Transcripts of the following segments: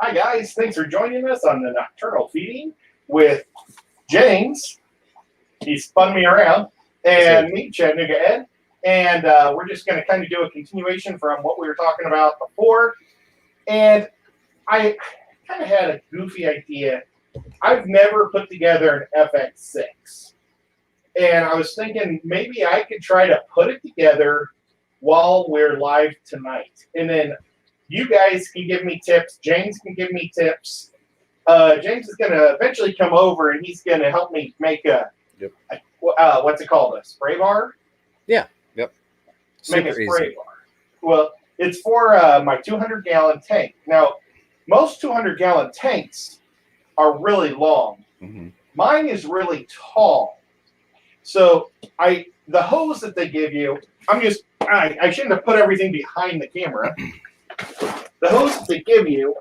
Hi guys, thanks for joining us on the Nocturnal Feeding with James. He spun me around, and me, Chattanooga Ed. And we're just going to kind of do a continuation from what we were talking about before. And I kind of had a goofy idea. I've never put together an FX6. And I was thinking maybe I could try to put it together while we're live tonight. And then you guys can give me tips. James can give me tips. James is going to eventually come over, and he's going to help me make a what's it called? A spray bar? Yeah. Yep. Make a spray bar. Well, it's for my 200-gallon tank. Now, most 200-gallon tanks are really long. Mm-hmm. Mine is really tall. So the hose that they give you, I shouldn't have put everything behind the camera. The hose that they give you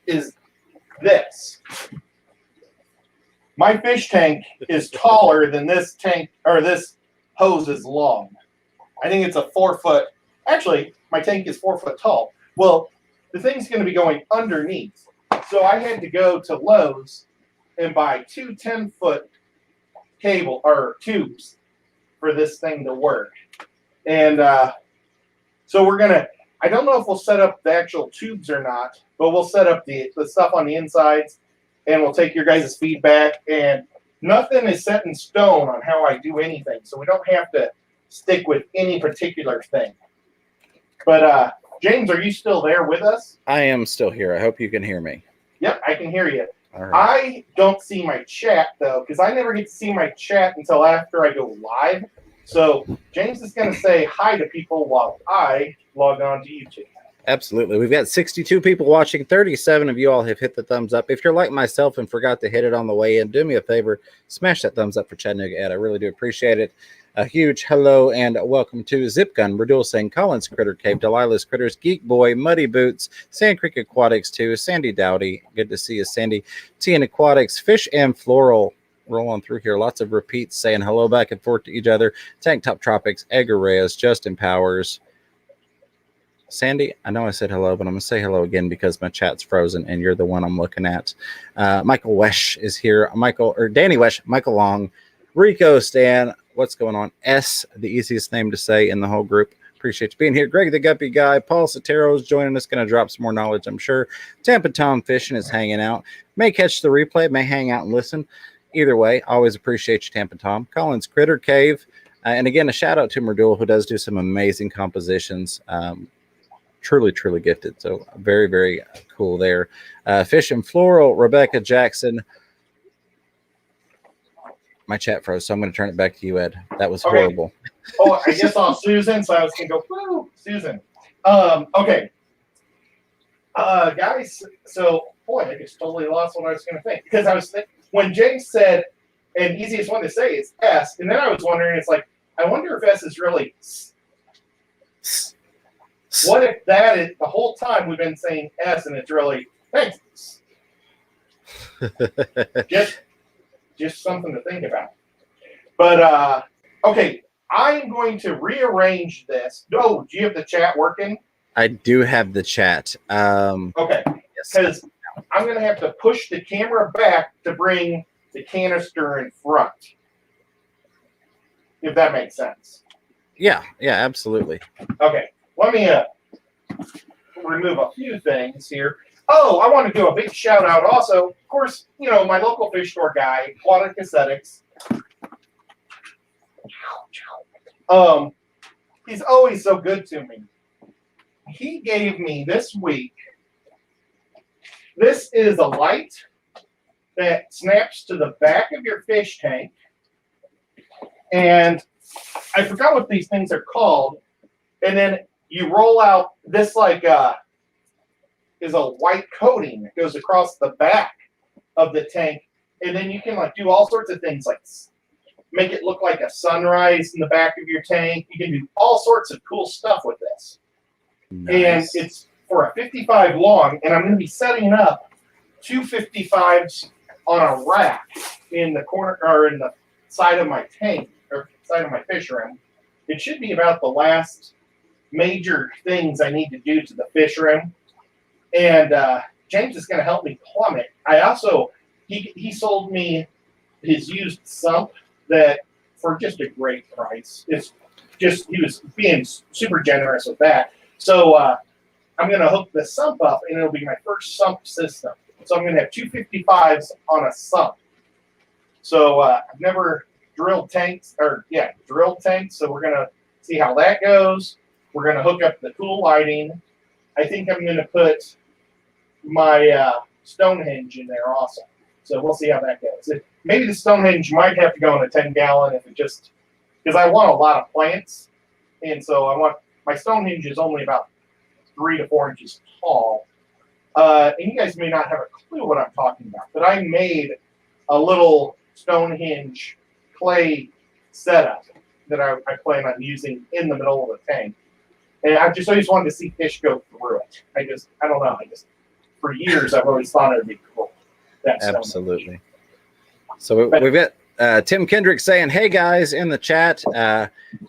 is this. My fish tank is taller than this tank, or this hose is long. I think it's a 4 foot. Actually, my tank is 4 foot tall. Well, the thing's going to be going underneath. So I had to go to Lowe's and buy 2 10-foot cable or tubes for this thing to work. And so we're going to, I don't know if we'll set up the actual tubes or not, but we'll set up the stuff on the insides. And we'll take your guys' feedback, and nothing is set in stone on how I do anything, so we don't have to stick with any particular thing. But James, are you still there with us? I am still here. I hope you can hear me. Yep, I can hear you. All right. I don't see my chat, though, because I never get to see my chat until after I go live. So James is going to say hi to people while I log on to YouTube. Absolutely. We've got 62 people watching. 37 of you all have hit the thumbs up. If you're like myself and forgot to hit it on the way in, do me a favor, smash that thumbs up for Chattanooga Ed. I really do appreciate it. A huge hello and welcome to Zip Gun, Radul saying Collins Critter Cave, Delilah's Critters, Geek Boy, Muddy Boots, Sand Creek Aquatics 2, Sandy Dowdy. Good to see you, Sandy. TN Aquatics, Fish and Floral. Rolling through here. Lots of repeats saying hello back and forth to each other. Tank Top Tropics, Edgar Reyes, Justin Powers. Sandy, I know I said hello, but I'm going to say hello again because my chat's frozen and you're the one I'm looking at. Michael Wesh is here. Danny Wesh, Michael Long, Rico Stan. What's going on? S, the easiest name to say in the whole group. Appreciate you being here. Greg the Guppy Guy. Paul Sotero is joining us. Going to drop some more knowledge, I'm sure. Tampa Tom Fishing is hanging out. May catch the replay, may hang out and listen. Either way, always appreciate you, Tampa Tom. Collins Critter Cave. And again, a shout out to Merdul, who does do some amazing compositions. Truly, truly gifted. So very, very cool there. Fish and Floral, Rebecca Jackson. My chat froze, so I'm going to turn it back to you, Ed. That was horrible. Oh, I just saw Susan, so I was going to go, woo, Susan. Okay. Guys, so, boy, I just totally lost what I was going to think. Because I was thinking, when James said, and easiest one to say is S, and then I was wondering, it's like, I wonder if S is really what if that is the whole time we've been saying S and it's really thanks? just something to think about. But okay, I'm going to rearrange this. Oh, do you have the chat working? I do have the chat. Okay, because I'm going to have to push the camera back to bring the canister in front. If that makes sense. Yeah, absolutely. Okay. Let me remove a few things here. Oh, I want to do a big shout out also. Of course, you know, my local fish store guy, Aquatic Aesthetics. He's always so good to me. He gave me this week, this is a light that snaps to the back of your fish tank. And I forgot what these things are called. And then you roll out this is a white coating that goes across the back of the tank, and then you can do all sorts of things like make it look like a sunrise in the back of your tank. You can do all sorts of cool stuff with this. Nice. And it's for a 55 long, and I'm going to be setting up 2 55s on a rack in the corner or in the side of my tank or side of my fish room. It should be about the last major things I need to do to the fish room. And James is going to help me plumb it. I also, he sold me his used sump that for just a great price. It's just, he was being super generous with that. So I'm going to hook the sump up, and it'll be my first sump system. So I'm going to have 255s on a sump. So I've never drilled tanks, so we're going to see how that goes. We're going to hook up the cool lighting. I think I'm going to put my Stonehenge in there also. So we'll see how that goes. Maybe the Stonehenge might have to go in a 10-gallon if it just, because I want a lot of plants. And so I want, my Stonehenge is only about 3 to 4 inches tall. And you guys may not have a clue what I'm talking about, but I made a little Stonehenge clay setup that I plan on using in the middle of the tank. And I just always wanted to see fish go through it. I don't know. For years, I've always thought it would be cool. Absolutely. So we've got Tim Kendrick saying, "Hey guys," in the chat.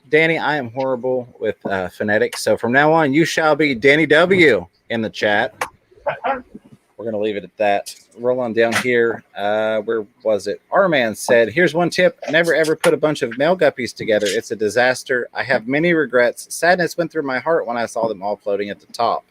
Danny, I am horrible with phonetics, so from now on, you shall be Danny W in the chat. We're going to leave it at that. Roll on down here. Where was it? Our man said, "Here's one tip. Never ever put a bunch of male guppies together. It's a disaster. I have many regrets. Sadness went through my heart when I saw them all floating at the top."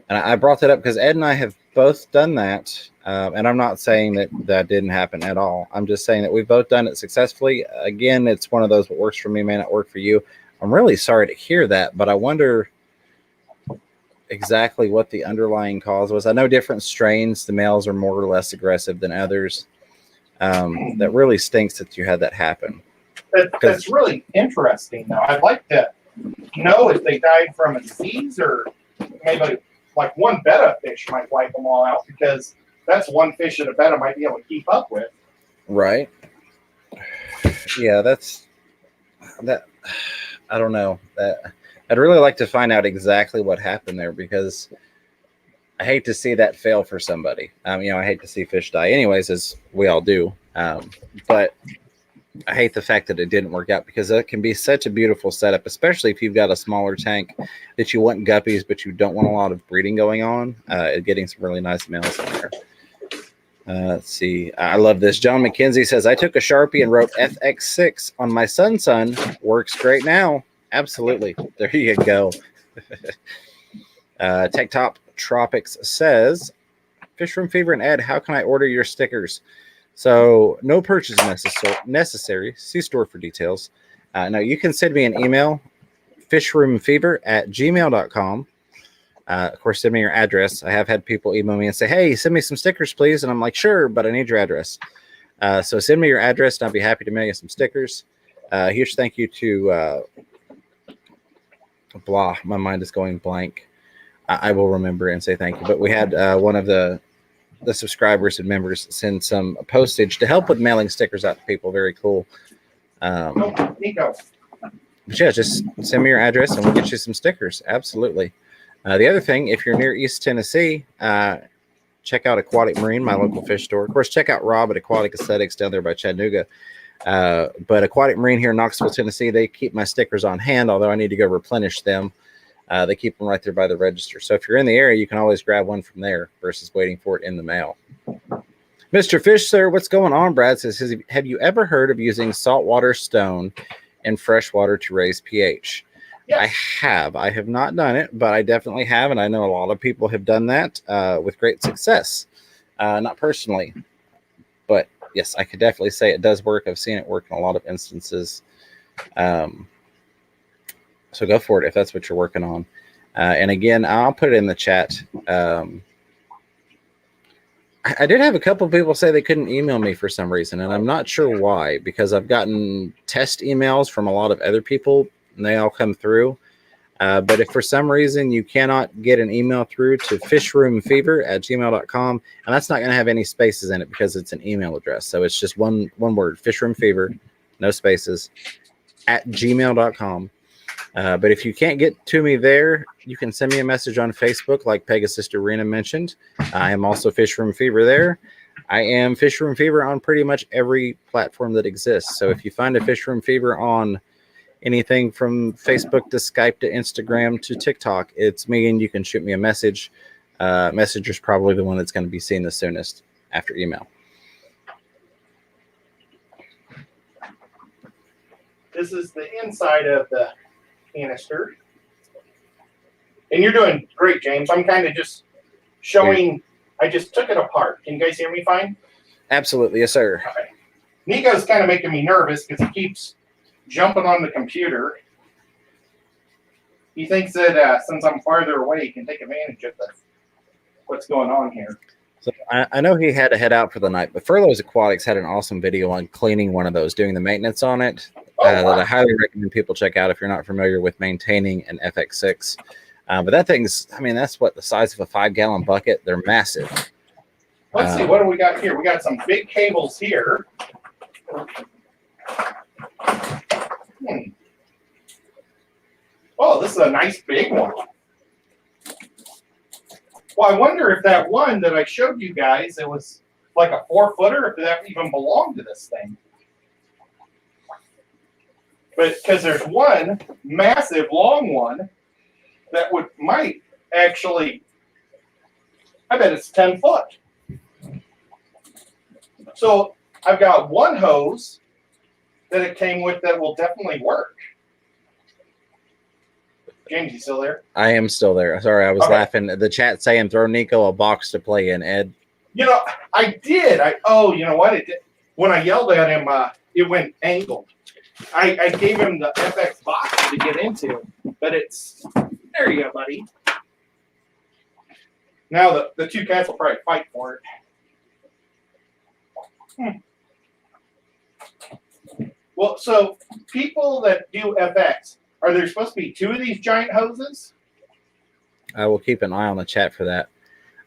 And I brought that up because Ed and I have both done that. And I'm not saying that didn't happen at all. I'm just saying that we've both done it successfully. Again, it's one of those, what works for me may not work for you. I'm really sorry to hear that, but I wonder exactly what the underlying cause was. I know different strains, the males are more or less aggressive than others. That really stinks that you had that happen. That's really interesting, though. I'd like to know if they died from a disease or maybe like one betta fish might wipe them all out, because that's one fish that a betta might be able to keep up with. Right. Yeah, that's that. I don't know. I'd really like to find out exactly what happened there, because I hate to see that fail for somebody. I hate to see fish die anyways, as we all do. But I hate the fact that it didn't work out, because that can be such a beautiful setup, especially if you've got a smaller tank that you want guppies, but you don't want a lot of breeding going on. Getting some really nice males in there. Let's see. I love this. John McKenzie says, "I took a Sharpie and wrote FX6 on my son's son. Works great now." Absolutely. There you go. Tech Top Tropics says, "Fish Room Fever and Ed, how can I order your stickers?" So no purchase necessary. See store for details. Now you can send me an email, fishroomfever@gmail.com. Of course, send me your address. I have had people email me and say, "Hey, send me some stickers, please." And I'm like, "Sure, but I need your address." So send me your address, and I'll be happy to mail you some stickers. Huge thank you to blah. My mind is going blank. I will remember and say thank you. But we had one of the subscribers and members send some postage to help with mailing stickers out to people. Very cool. Nico. But yeah, just send me your address and we'll get you some stickers. Absolutely. The other thing, if you're near East Tennessee, check out Aquatic Marine, my local fish store. Of course, check out Rob at Aquatic Aesthetics down there by Chattanooga. But Aquatic Marine here in Knoxville, Tennessee, they keep my stickers on hand, although I need to go replenish them. They keep them right there by the register. So if you're in the area, you can always grab one from there versus waiting for it in the mail. Mr. Fish, sir, what's going on? Brad says, "Have you ever heard of using saltwater stone in fresh water to raise pH?" Yes. I have. I have not done it, but I definitely have, and I know a lot of people have done that with great success. Not personally, but yes, I could definitely say it does work. I've seen it work in a lot of instances. So go for it if that's what you're working on. And again, I'll put it in the chat. I did have a couple of people say they couldn't email me for some reason, and I'm not sure why, because I've gotten test emails from a lot of other people, and they all come through. But if for some reason you cannot get an email through to fishroomfever@gmail.com, and that's not going to have any spaces in it because it's an email address. So it's just one word, fishroomfever, no spaces, @gmail.com. But if you can't get to me there, you can send me a message on Facebook, like Pegasus Arena mentioned. I am also Fish Room Fever there. I am Fish Room Fever on pretty much every platform that exists. So if you find a Fish Room Fever on anything from Facebook to Skype to Instagram to TikTok, it's me, and you can shoot me a message. Messenger's probably the one that's going to be seen the soonest after email. This is the inside of the canister. And you're doing great, James. I'm kind of just showing. I just took it apart. Can you guys hear me fine? Absolutely, yes, sir. Okay. Nico's kind of making me nervous because he keeps jumping on the computer. He thinks that since I'm farther away, he can take advantage of what's going on here. So I know he had to head out for the night, but Furloughs Aquatics had an awesome video on cleaning one of those, doing the maintenance on it. That I highly recommend people check out if you're not familiar with maintaining an FX6. But that thing's, I mean, that's what, the size of a 5-gallon bucket. They're massive. Let's see, what do we got here? We got some big cables here. Oh, this is a nice big one. Well, I wonder if that one that I showed you guys, it was like a 4-footer, if that even belonged to this thing. But because there's one massive long one that might actually, I bet it's 10 foot. So I've got one hose that it came with that will definitely work. James, you still there? I am still there. Sorry, I was laughing. The chat saying throw Nico a box to play in, Ed. You know, I did. You know what? It did. When I yelled at him, it went angled. I gave him the FX box to get into, but it's, there you go, buddy. Now the two cats will probably fight for it. Well, so people that do FX, are there supposed to be 2 of these giant hoses? I will keep an eye on the chat for that.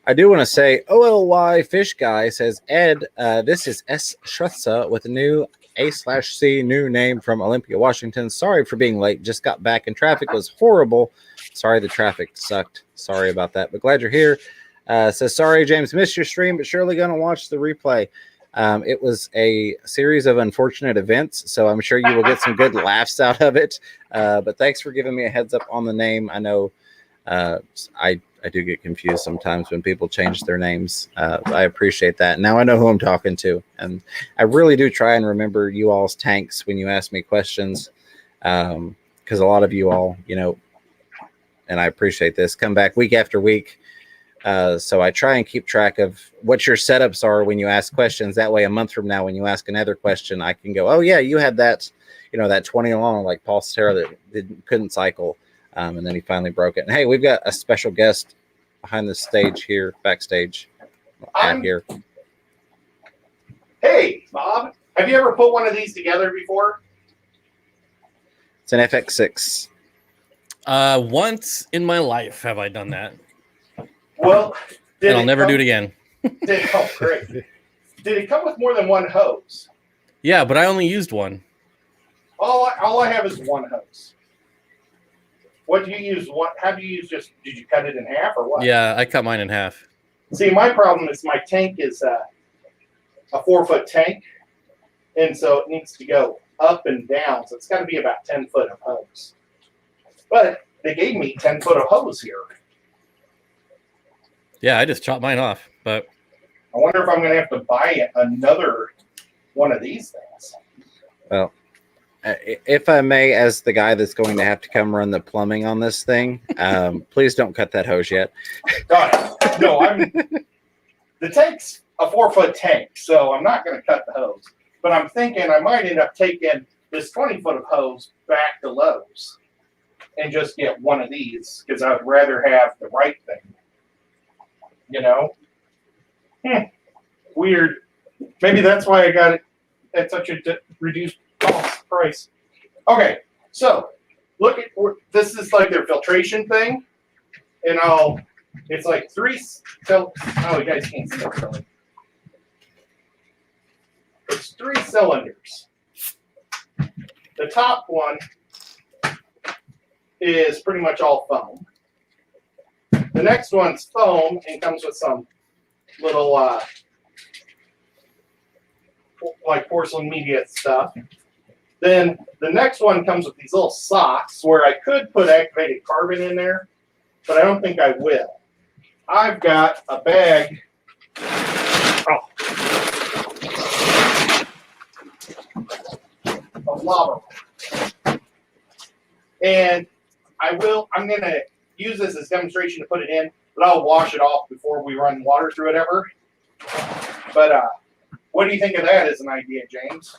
I do want to say, OLY Fish Guy says, Ed, this is S. Shrutza with a new A/C new name from Olympia, Washington. Sorry for being late. Just got back and traffic was horrible. Sorry the traffic sucked. Sorry about that, but glad you're here. Says, sorry, James, missed your stream, but surely going to watch the replay. It was a series of unfortunate events, so I'm sure you will get some good laughs out of it. But thanks for giving me a heads up on the name. I know I do get confused sometimes when people change their names. I appreciate that. Now I know who I'm talking to, and I really do try and remember you all's tanks when you ask me questions, because a lot of you all, you know, and I appreciate this, come back week after week. So I try and keep track of what your setups are when you ask questions. That way, a month from now, when you ask another question, I can go, oh, yeah, you had that, you know, that 20 long, like Paul Cetera that couldn't cycle. And then he finally broke it. And hey, we've got a special guest behind the stage here, backstage. Here. Hey, Bob, have you ever put one of these together before? It's an FX6. Once in my life have I done that. Well, and I'll never do it again. Oh, great. Did it come with more than one hose? Yeah, but I only used one. All I have is one hose. What do you use? How do you use? Did you cut it in half or what? Yeah, I cut mine in half. See, my problem is my tank is a 4-foot tank, and so it needs to go up and down. So it's got to be about 10 foot of hose. But they gave me 10 foot of hose here. Yeah, I just chopped mine off. But I wonder if I'm going to have to buy another one of these things. Well, if I may, as the guy that's going to have to come run the plumbing on this thing, please don't cut that hose yet. No, the tank's a 4-foot tank, so I'm not going to cut the hose. But I'm thinking I might end up taking this 20 foot of hose back to Lowe's and just get one of these because I would rather have the right thing. You know? Weird. Maybe that's why I got it at such a reduced cost price. Okay, so look at this is like their filtration thing, and it's like you guys can't see it really. It's 3 cylinders. The top one is pretty much all foam. The next one's foam and comes with some little like porcelain media stuff. Then the next one comes with these little socks where I could put activated carbon in there, but I don't think I will. I've got a bag. Of lava. And I'm going to use this as demonstration to put it in, but I'll wash it off before we run water through it ever. But what do you think of that as an idea, James?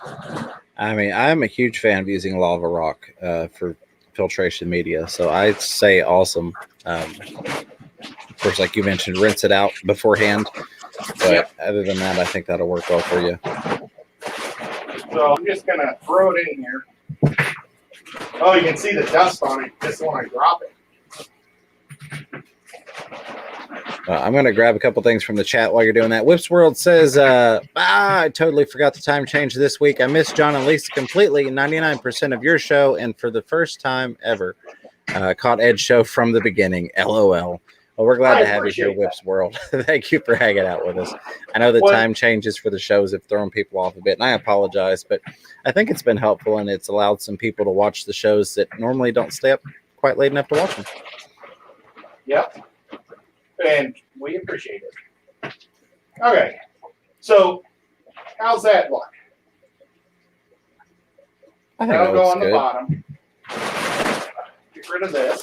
I mean, I'm a huge fan of using lava rock for filtration media, so I'd say awesome. Of course, like you mentioned, rinse it out beforehand. But other than that, I think that'll work well for you. So I'm just going to throw it in here. Oh, you can see the dust on it just when I drop it. I'm going to grab a couple things from the chat while you're doing that. Whips World says, I totally forgot the time change this week. I missed John and Lisa completely, 99% of your show, and for the first time ever, caught Ed's show from the beginning. LOL. Well, we're glad to have you here, Whips World. Thank you for hanging out with us. I know the time changes for the shows have thrown people off a bit, and I apologize, but I think it's been helpful, and it's allowed some people to watch the shows that normally don't stay up quite late enough to watch them. Yep. And we appreciate it. Okay. So, how's that look? I think that'll go on good. the bottom. Get rid of this.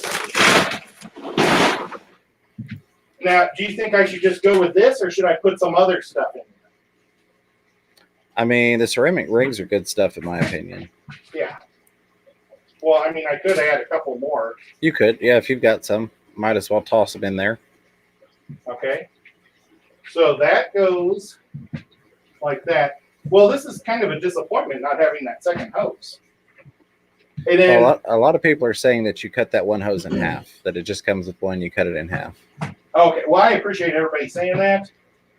Now, do you think I should just go with this, or should I put some other stuff in? I mean, the ceramic rings are good stuff, in my opinion. Yeah. Well, I mean, I could add a couple more. You could, yeah. If you've got some, might as well toss them in there. Okay. So that goes like that. Well, this is kind of a disappointment not having that second hose. And then, well, a lot of people are saying that you cut that one hose in half, that it just comes with one, you cut it in half. Okay, well, I appreciate everybody saying that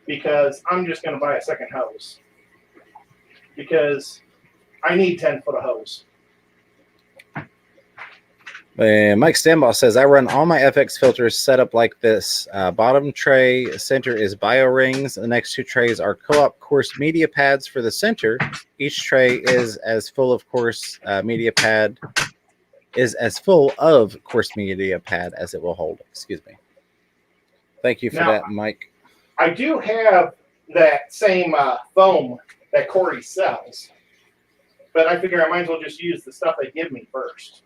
because I'm just going to buy a second hose because I need 10 foot of hose. Mike Stambaugh says, I run all my FX filters set up like this. Bottom tray center is bio rings. The next two trays are co-op course media pads for the center. Each tray is as full of course media pad as it will hold. Excuse me. Thank you for that, Mike. I do have that same foam that Corey sells, but I figure I might as well just use the stuff they give me first.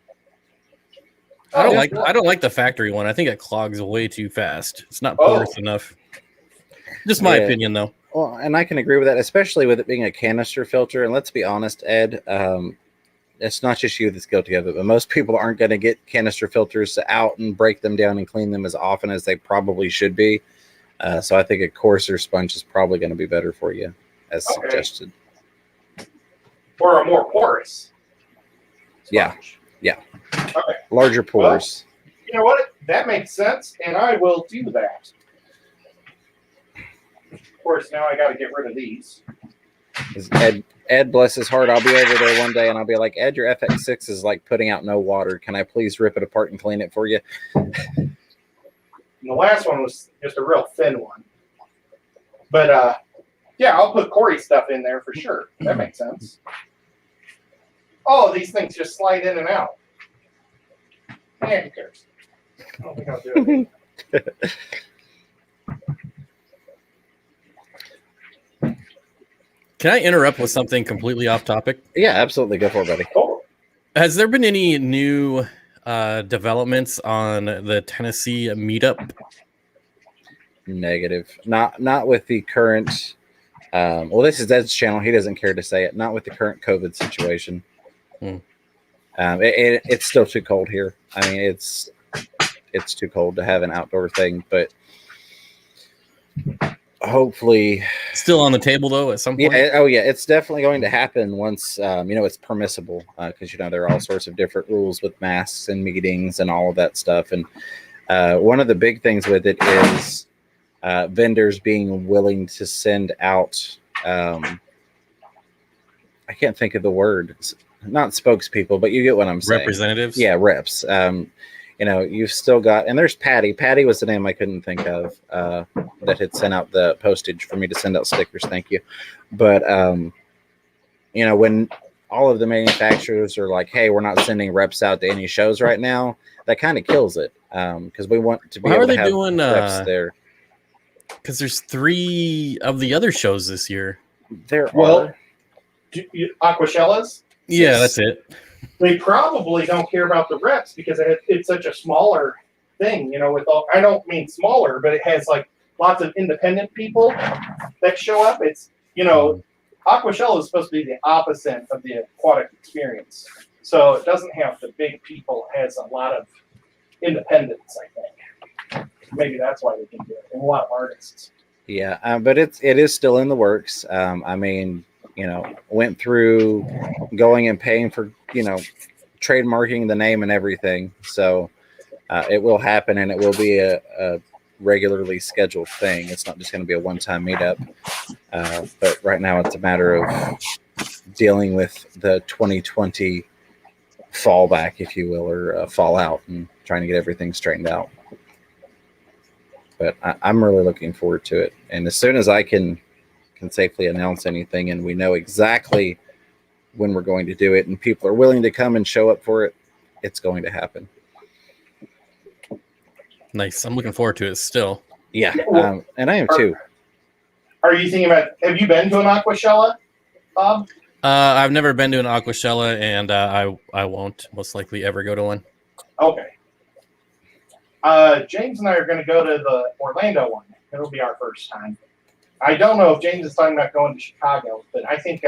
I don't like the factory one. I think it clogs way too fast. It's not porous enough. Just my opinion, though. Well, and I can agree with that, especially with it being a canister filter. And let's be honest, Ed, it's not just you that's guilty of it, but most people aren't going to get canister filters out and break them down and clean them as often as they probably should be. So I think a coarser sponge is probably going to be better for you, as suggested. Or a more porous sponge. Yeah. Okay. Larger pores. Well, you know what? That makes sense, and I will do that. Of course, now I got to get rid of these. Ed, bless his heart, I'll be over there one day, and I'll be like, Ed, your FX6 is like putting out no water. Can I please rip it apart and clean it for you? And the last one was just a real thin one. But, yeah, I'll put Corey stuff in there for sure. That makes sense. Oh, these things just slide in and out. Man, who cares? I don't think I'll do it. Can I interrupt with something completely off topic? Yeah, absolutely. Go for it, buddy. Oh. Has there been any new developments on the Tennessee meetup? Negative. Not with the current. Well, this is Ed's channel. He doesn't care to say it. Not with the current COVID situation. It's still too cold here. I mean, it's too cold to have an outdoor thing, but hopefully still on the table though at some point. Yeah, it's definitely going to happen once it's permissible, because there are all sorts of different rules with masks and meetings and all of that stuff. And one of the big things with it is vendors being willing to send out I can't think of the word. Not spokespeople, but you get what I'm saying. Representatives? Yeah, reps. You've still got, and there's Patty. Patty was the name I couldn't think of that had sent out the postage for me to send out stickers. Thank you. But, when all of the manufacturers are like, hey, we're not sending reps out to any shows right now, that kind of kills it. Because we want to be able to have reps there. Because there's 3 of the other shows this year. There Well, are. Aquashellas? Yeah, that's it. They probably don't care about the reps because it's such a smaller thing, with all, I don't mean smaller, but it has like lots of independent people that show up. It's, Aquashella is supposed to be the opposite of the aquatic experience. So it doesn't have the big people. It has a lot of independence, I think. Maybe that's why they can do it. And a lot of artists. Yeah, but it is still in the works. Went through going and paying for, trademarking the name and everything. So it will happen, and it will be a regularly scheduled thing. It's not just going to be a one-time meetup. But right now it's a matter of dealing with the 2020 fallback, if you will, or fallout, and trying to get everything straightened out. But I'm really looking forward to it. And as soon as I can safely announce anything and we know exactly when we're going to do it and people are willing to come and show up for it, it's going to happen. Nice. I'm looking forward to it still. Yeah, and I am too. Are you thinking about, have you been to an Aquashella, Bob? I've never been to an Aquashella, and I won't most likely ever go to one. Okay. James and I are going to go to the Orlando one. It'll be our first time. I don't know if James is talking about going to Chicago, but I think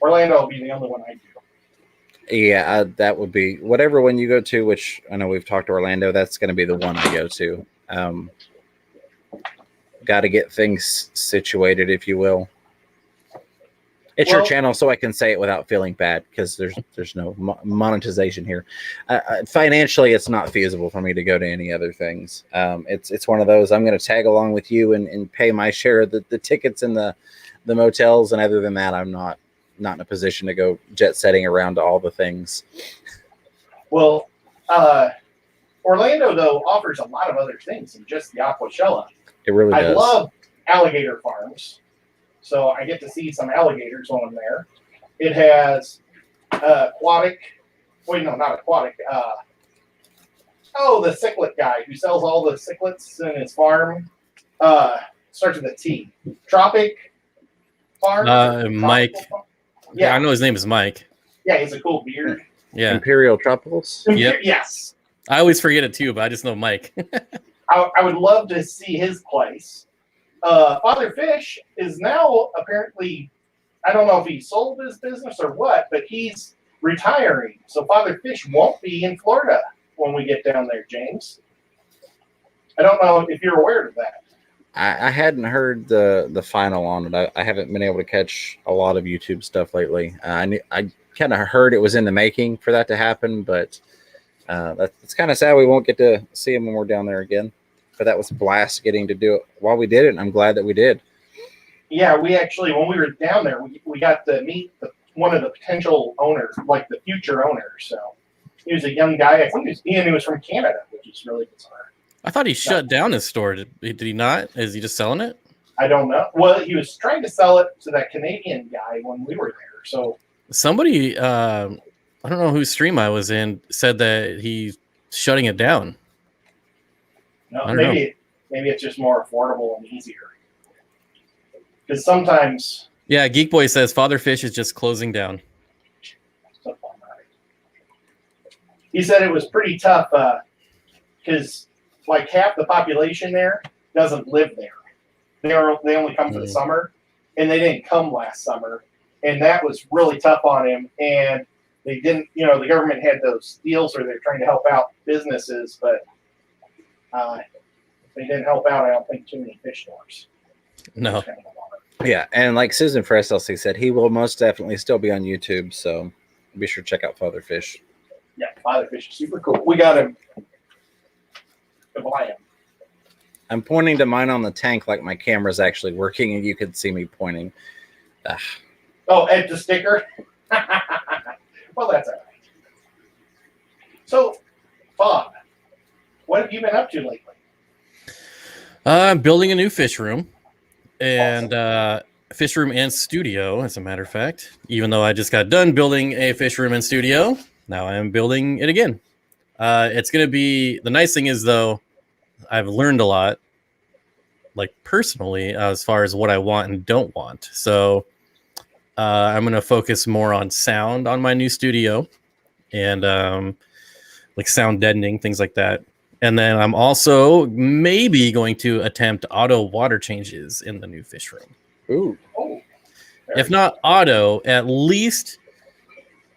Orlando will be the only one I do. Yeah, that would be whatever one you go to, which I know we've talked to Orlando. That's going to be the one I go to. Got to get things situated, if you will. It's your channel, so I can say it without feeling bad, because there's no monetization here. Financially, it's not feasible for me to go to any other things. It's one of those, I'm going to tag along with you and pay my share of the tickets and the motels, and other than that, I'm not in a position to go jet setting around to all the things. Well, Orlando, though, offers a lot of other things than just the Aquashella. It really does. I love alligator farms. So I get to see some alligators when I'm there. It has aquatic. Wait, no, not aquatic. The cichlid guy who sells all the cichlids in his farm. Starts with a T. Tropic Farm. Mike. Yeah, I know his name is Mike. Yeah, he has a cool beard. Yeah. Imperial Tropicals? Yep. Yes. I always forget it too, but I just know Mike. I would love to see his place. Father Fish is now apparently, I don't know if he sold his business or what, but he's retiring. So Father Fish won't be in Florida when we get down there, James. I don't know if you're aware of that. I hadn't heard the final on it. I haven't been able to catch a lot of YouTube stuff lately. I kind of heard it was in the making for that to happen, but it's kind of sad we won't get to see him when we're down there again. But that was a blast getting to do it while we did it, and I'm glad that we did. Yeah, we actually, when we were down there, we got to meet one of the potential owners, like the future owner. So he was a young guy. I think he was from Canada, which is really bizarre. I thought he shut down his store. Did he not? Is he just selling it? I don't know. Well, he was trying to sell it to that Canadian guy when we were there. So somebody, I don't know whose stream I was in, said that he's shutting it down. No, maybe it's just more affordable and easier. Because sometimes, yeah, Geek Boy says Father Fish is just closing down. He said it was pretty tough because like half the population there doesn't live there. They only come for the summer, and they didn't come last summer, and that was really tough on him. And they didn't, the government had those deals where they're trying to help out businesses, but they didn't help out, I don't think, too many fish stores. No. Yeah, and like Susan for SLC said, he will most definitely still be on YouTube, so be sure to check out Father Fish. Yeah, Father Fish is super cool. We got him to buy him. I'm pointing to mine on the tank like my camera's actually working, and you can see me pointing. Oh, at the sticker? Well, that's all right. So, Bob, what have you been up to lately? I'm building a new fish room, and fish room and studio, as a matter of fact. Even though I just got done building a fish room and studio, now I am building it again. It's going to be, the nice thing is, though, I've learned a lot, like personally, as far as what I want and don't want. So I'm going to focus more on sound on my new studio and like sound deadening, things like that. And then I'm also maybe going to attempt auto water changes in the new fish room. Ooh. Oh, If not auto, at least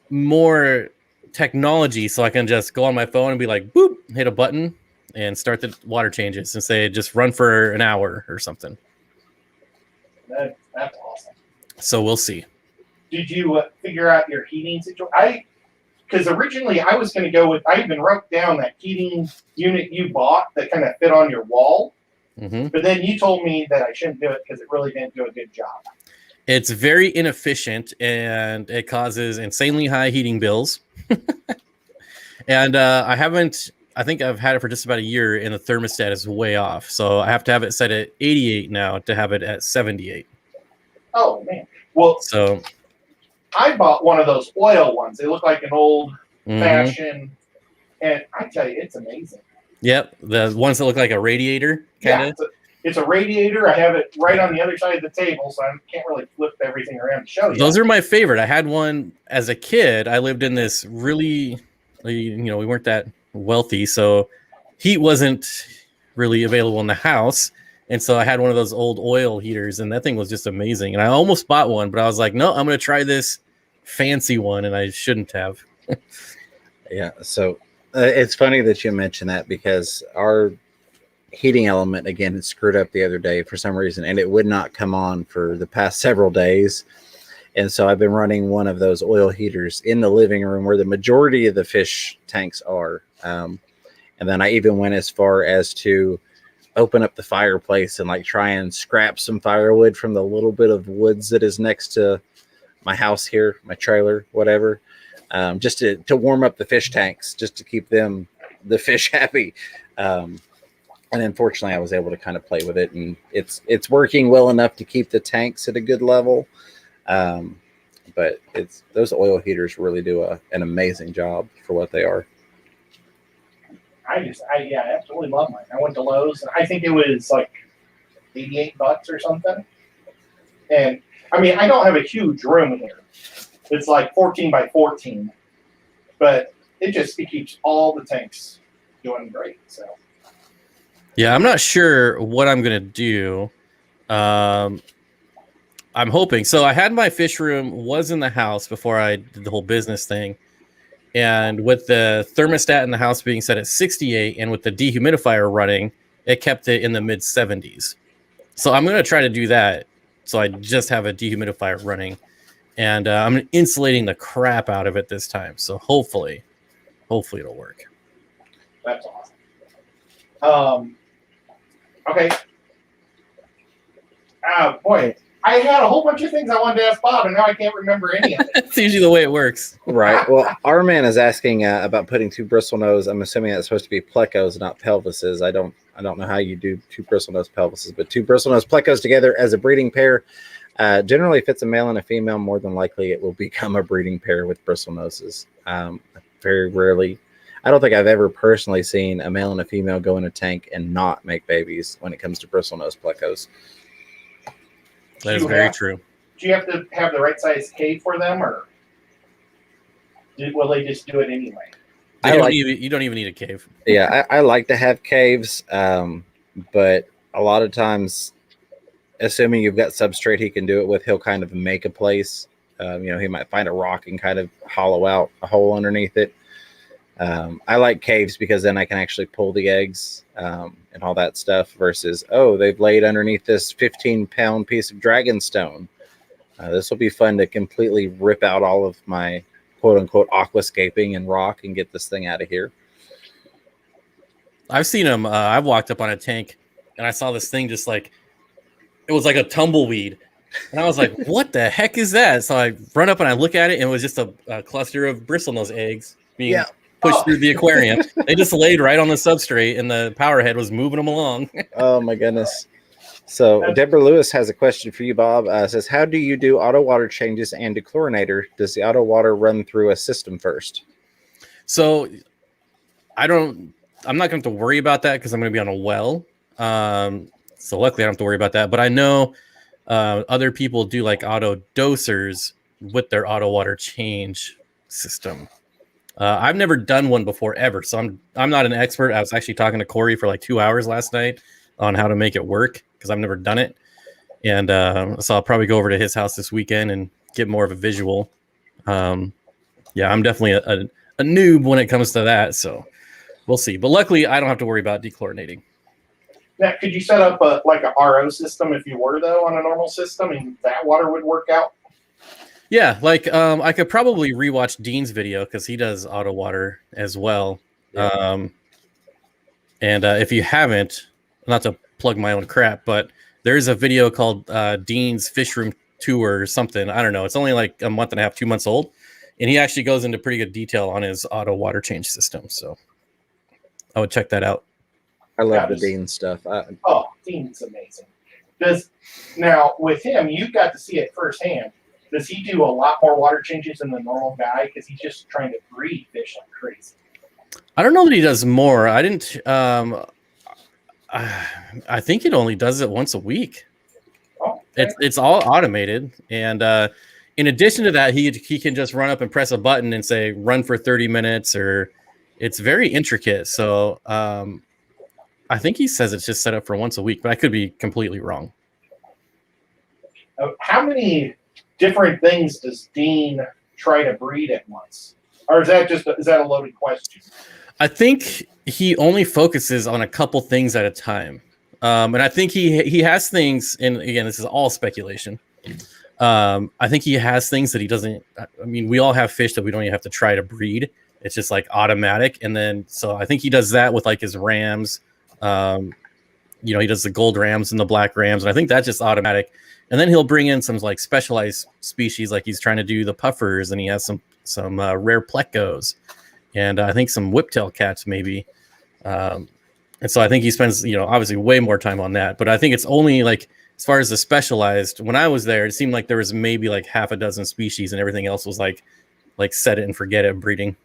more technology, so I can just go on my phone and be like, boop, hit a button and start the water changes and say, just run for an hour or something. that's awesome. So we'll see. Did you figure out your heating situation? Because originally I was going to go with, I even wrote down that heating unit you bought that kind of fit on your wall. Mm-hmm. But then you told me that I shouldn't do it because it really didn't do a good job. It's very inefficient and it causes insanely high heating bills. And I think I've had it for just about a year and the thermostat is way off. So I have to have it set at 88 now to have it at 78. Oh, man. Well, So I bought one of those oil ones. They look like an old fashioned, and I tell you, it's amazing. Yep, the ones that look like a radiator, kind of. Yeah, it's a radiator. I have it right on the other side of the table, so I can't really flip everything around to show you. Those are my favorite. I had one as a kid. I lived in this really, we weren't that wealthy, so heat wasn't really available in the house. And so I had one of those old oil heaters, and that thing was just amazing. And I almost bought one, but I was like, no, I'm going to try this fancy one, and I shouldn't have. Yeah, so it's funny that you mentioned that because our heating element, again, it screwed up the other day for some reason, and it would not come on for the past several days. And so I've been running one of those oil heaters in the living room where the majority of the fish tanks are. And then I even went as far as to open up the fireplace and like try and scrap some firewood from the little bit of woods that is next to my house here, my trailer, whatever, just to warm up the fish tanks, just to keep the fish happy. And unfortunately I was able to kind of play with it, and it's working well enough to keep the tanks at a good level. But those oil heaters really do an amazing job for what they are. I absolutely love mine. I went to Lowe's, and I think it was like $88 or something. And I mean, I don't have a huge room here. It's like 14 by 14, but it keeps all the tanks doing great. So Yeah, I'm not sure what I'm going to do. I'm hoping. So I had my fish room was in the house before I did the whole business thing. And with the thermostat in the house being set at 68 and with the dehumidifier running, it kept it in the mid 70s. So I'm going to try to do that. So I just have a dehumidifier running, and I'm insulating the crap out of it this time. So hopefully it'll work. that's awesome. Okay. Boy, I had a whole bunch of things I wanted to ask Bob, and now I can't remember any of it. That's usually the way it works. Right. Well, our man is asking about putting two bristlenose. I'm assuming that's supposed to be plecos, not pelvises. I don't know how you do two bristlenose pelvises, but two bristlenose plecos together as a breeding pair. Generally, if it's a male and a female, more than likely it will become a breeding pair with bristlenoses. Very rarely. I don't think I've ever personally seen a male and a female go in a tank and not make babies when it comes to bristlenose plecos. That is very true. Do you have to have the right size cave for them, or will they just do it anyway? You don't even need a cave. Yeah, I like to have caves, but a lot of times, assuming you've got substrate he can do it with, he'll kind of make a place. He might find a rock and kind of hollow out a hole underneath it. I like caves because then I can actually pull the eggs and all that stuff versus, they've laid underneath this 15-pound piece of dragon stone. This will be fun to completely rip out all of my quote-unquote aquascaping and rock and get this thing out of here. I've seen them. I've walked up on a tank and I saw this thing just like, it was like a tumbleweed. And I was like, what the heck is that? So I run up and I look at it, and it was just a cluster of bristlenose eggs being pushed through the aquarium. They just laid right on the substrate, and the power head was moving them along. Oh my goodness. So Deborah Lewis has a question for you, Bob. Says, how do you do auto water changes and dechlorinator? Does the auto water run through a system first? So I'm not going to have to worry about that because I'm going to be on a well. So luckily I don't have to worry about that. But I know other people do like auto dosers with their auto water change system. I've never done one before ever, so I'm not an expert. I was actually talking to Corey for like 2 hours last night on how to make it work because I've never done it, and so I'll probably go over to his house this weekend and get more of a visual. Yeah, I'm definitely a noob when it comes to that, so we'll see. But luckily, I don't have to worry about dechlorinating. Now, could you set up like a RO system if you were though on a normal system, and that water would work out? Yeah, like I could probably rewatch Dean's video because he does auto water as well. Yeah. And if you haven't, not to plug my own crap, but there's a video called Dean's Fish Room Tour or something. I don't know. It's only like a month and a half, 2 months old. And he actually goes into pretty good detail on his auto water change system. So I would check that out. I love the Dean stuff. Oh, Dean's amazing. Now, with him, you got to see it firsthand. Does he do a lot more water changes than the normal guy? Because he's just trying to breed fish like crazy. I don't know that he does more. I didn't. I think it only does it once a week. Oh, okay. It's all automated, and in addition to that, he can just run up and press a button and say run for 30 minutes, or it's very intricate. So I think he says it's just set up for once a week, but I could be completely wrong. How many different things does Dean try to breed at once, or is that a loaded question? I think he only focuses on a couple things at a time, and I think he has things. And again, this is all speculation. I think he has things that he doesn't. I mean, we all have fish that we don't even have to try to breed. It's just like automatic, and then so I think he does that with like his rams. He does the gold rams and the black rams, and I think that's just automatic. And then he'll bring in some like specialized species, like he's trying to do the puffers, and he has some rare plecos, and I think some whiptail cats maybe. And so I think he spends, obviously way more time on that. But I think it's only like as far as the specialized. When I was there, it seemed like there was maybe like half a dozen species, and everything else was like set it and forget it breeding.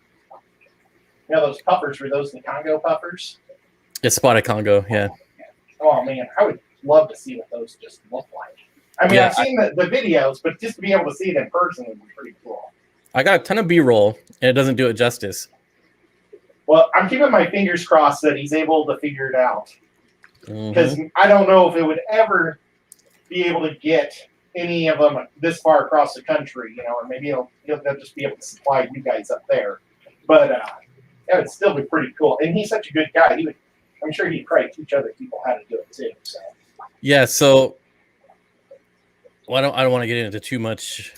Those puffers, were those the Congo puffers? It's spotted Congo, yeah. Oh man, I would love to see what those just look like. I mean, I've seen the videos, but just to be able to see it in person would be pretty cool. I got a ton of B-roll, and it doesn't do it justice. Well, I'm keeping my fingers crossed that he's able to figure it out. Because I don't know if it would ever be able to get any of them this far across the country, or maybe he'll just be able to supply you guys up there. But that would still be pretty cool. And he's such a good guy. I'm sure he'd probably teach other people how to do it too. So. Yeah, so... Well, I don't want to get into too much.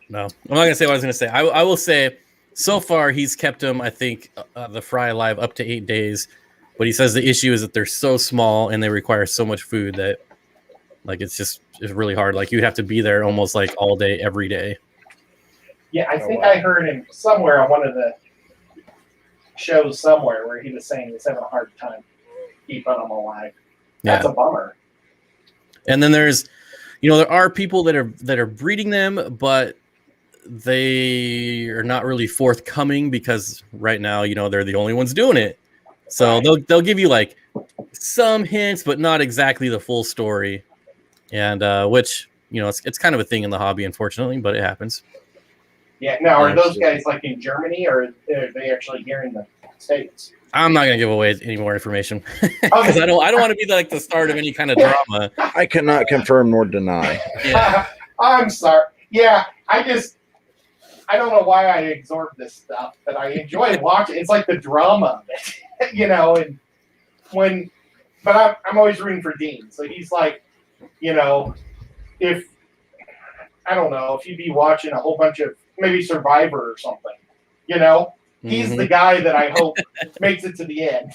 No, I'm not going to say what I was going to say. I will say, so far, he's kept them, I think, the fry alive up to 8 days. But he says the issue is that they're so small and they require so much food that, like, it's really hard. Like, you'd have to be there almost, like, all day, every day. Yeah, I think I heard him somewhere on one of the shows somewhere where he was saying he's having a hard time keeping them alive. That's a bummer. And then there's... there are people that are breeding them, but they are not really forthcoming because right now, they're the only ones doing it. So they'll give you like some hints, but not exactly the full story. And which, it's kind of a thing in the hobby, unfortunately, but it happens. Yeah. Now, are those guys like in Germany, or are they actually here in the States? I'm not going to give away any more information because I don't want to be like the start of any kind of drama. I cannot confirm nor deny. Yeah. I'm sorry. Yeah, I don't know why I absorb this stuff, but I enjoy watching. It's like the drama of it, and but I'm always rooting for Dean. So he's like, if I don't know, if you'd be watching a whole bunch of maybe Survivor or something, he's the guy that I hope makes it to the end.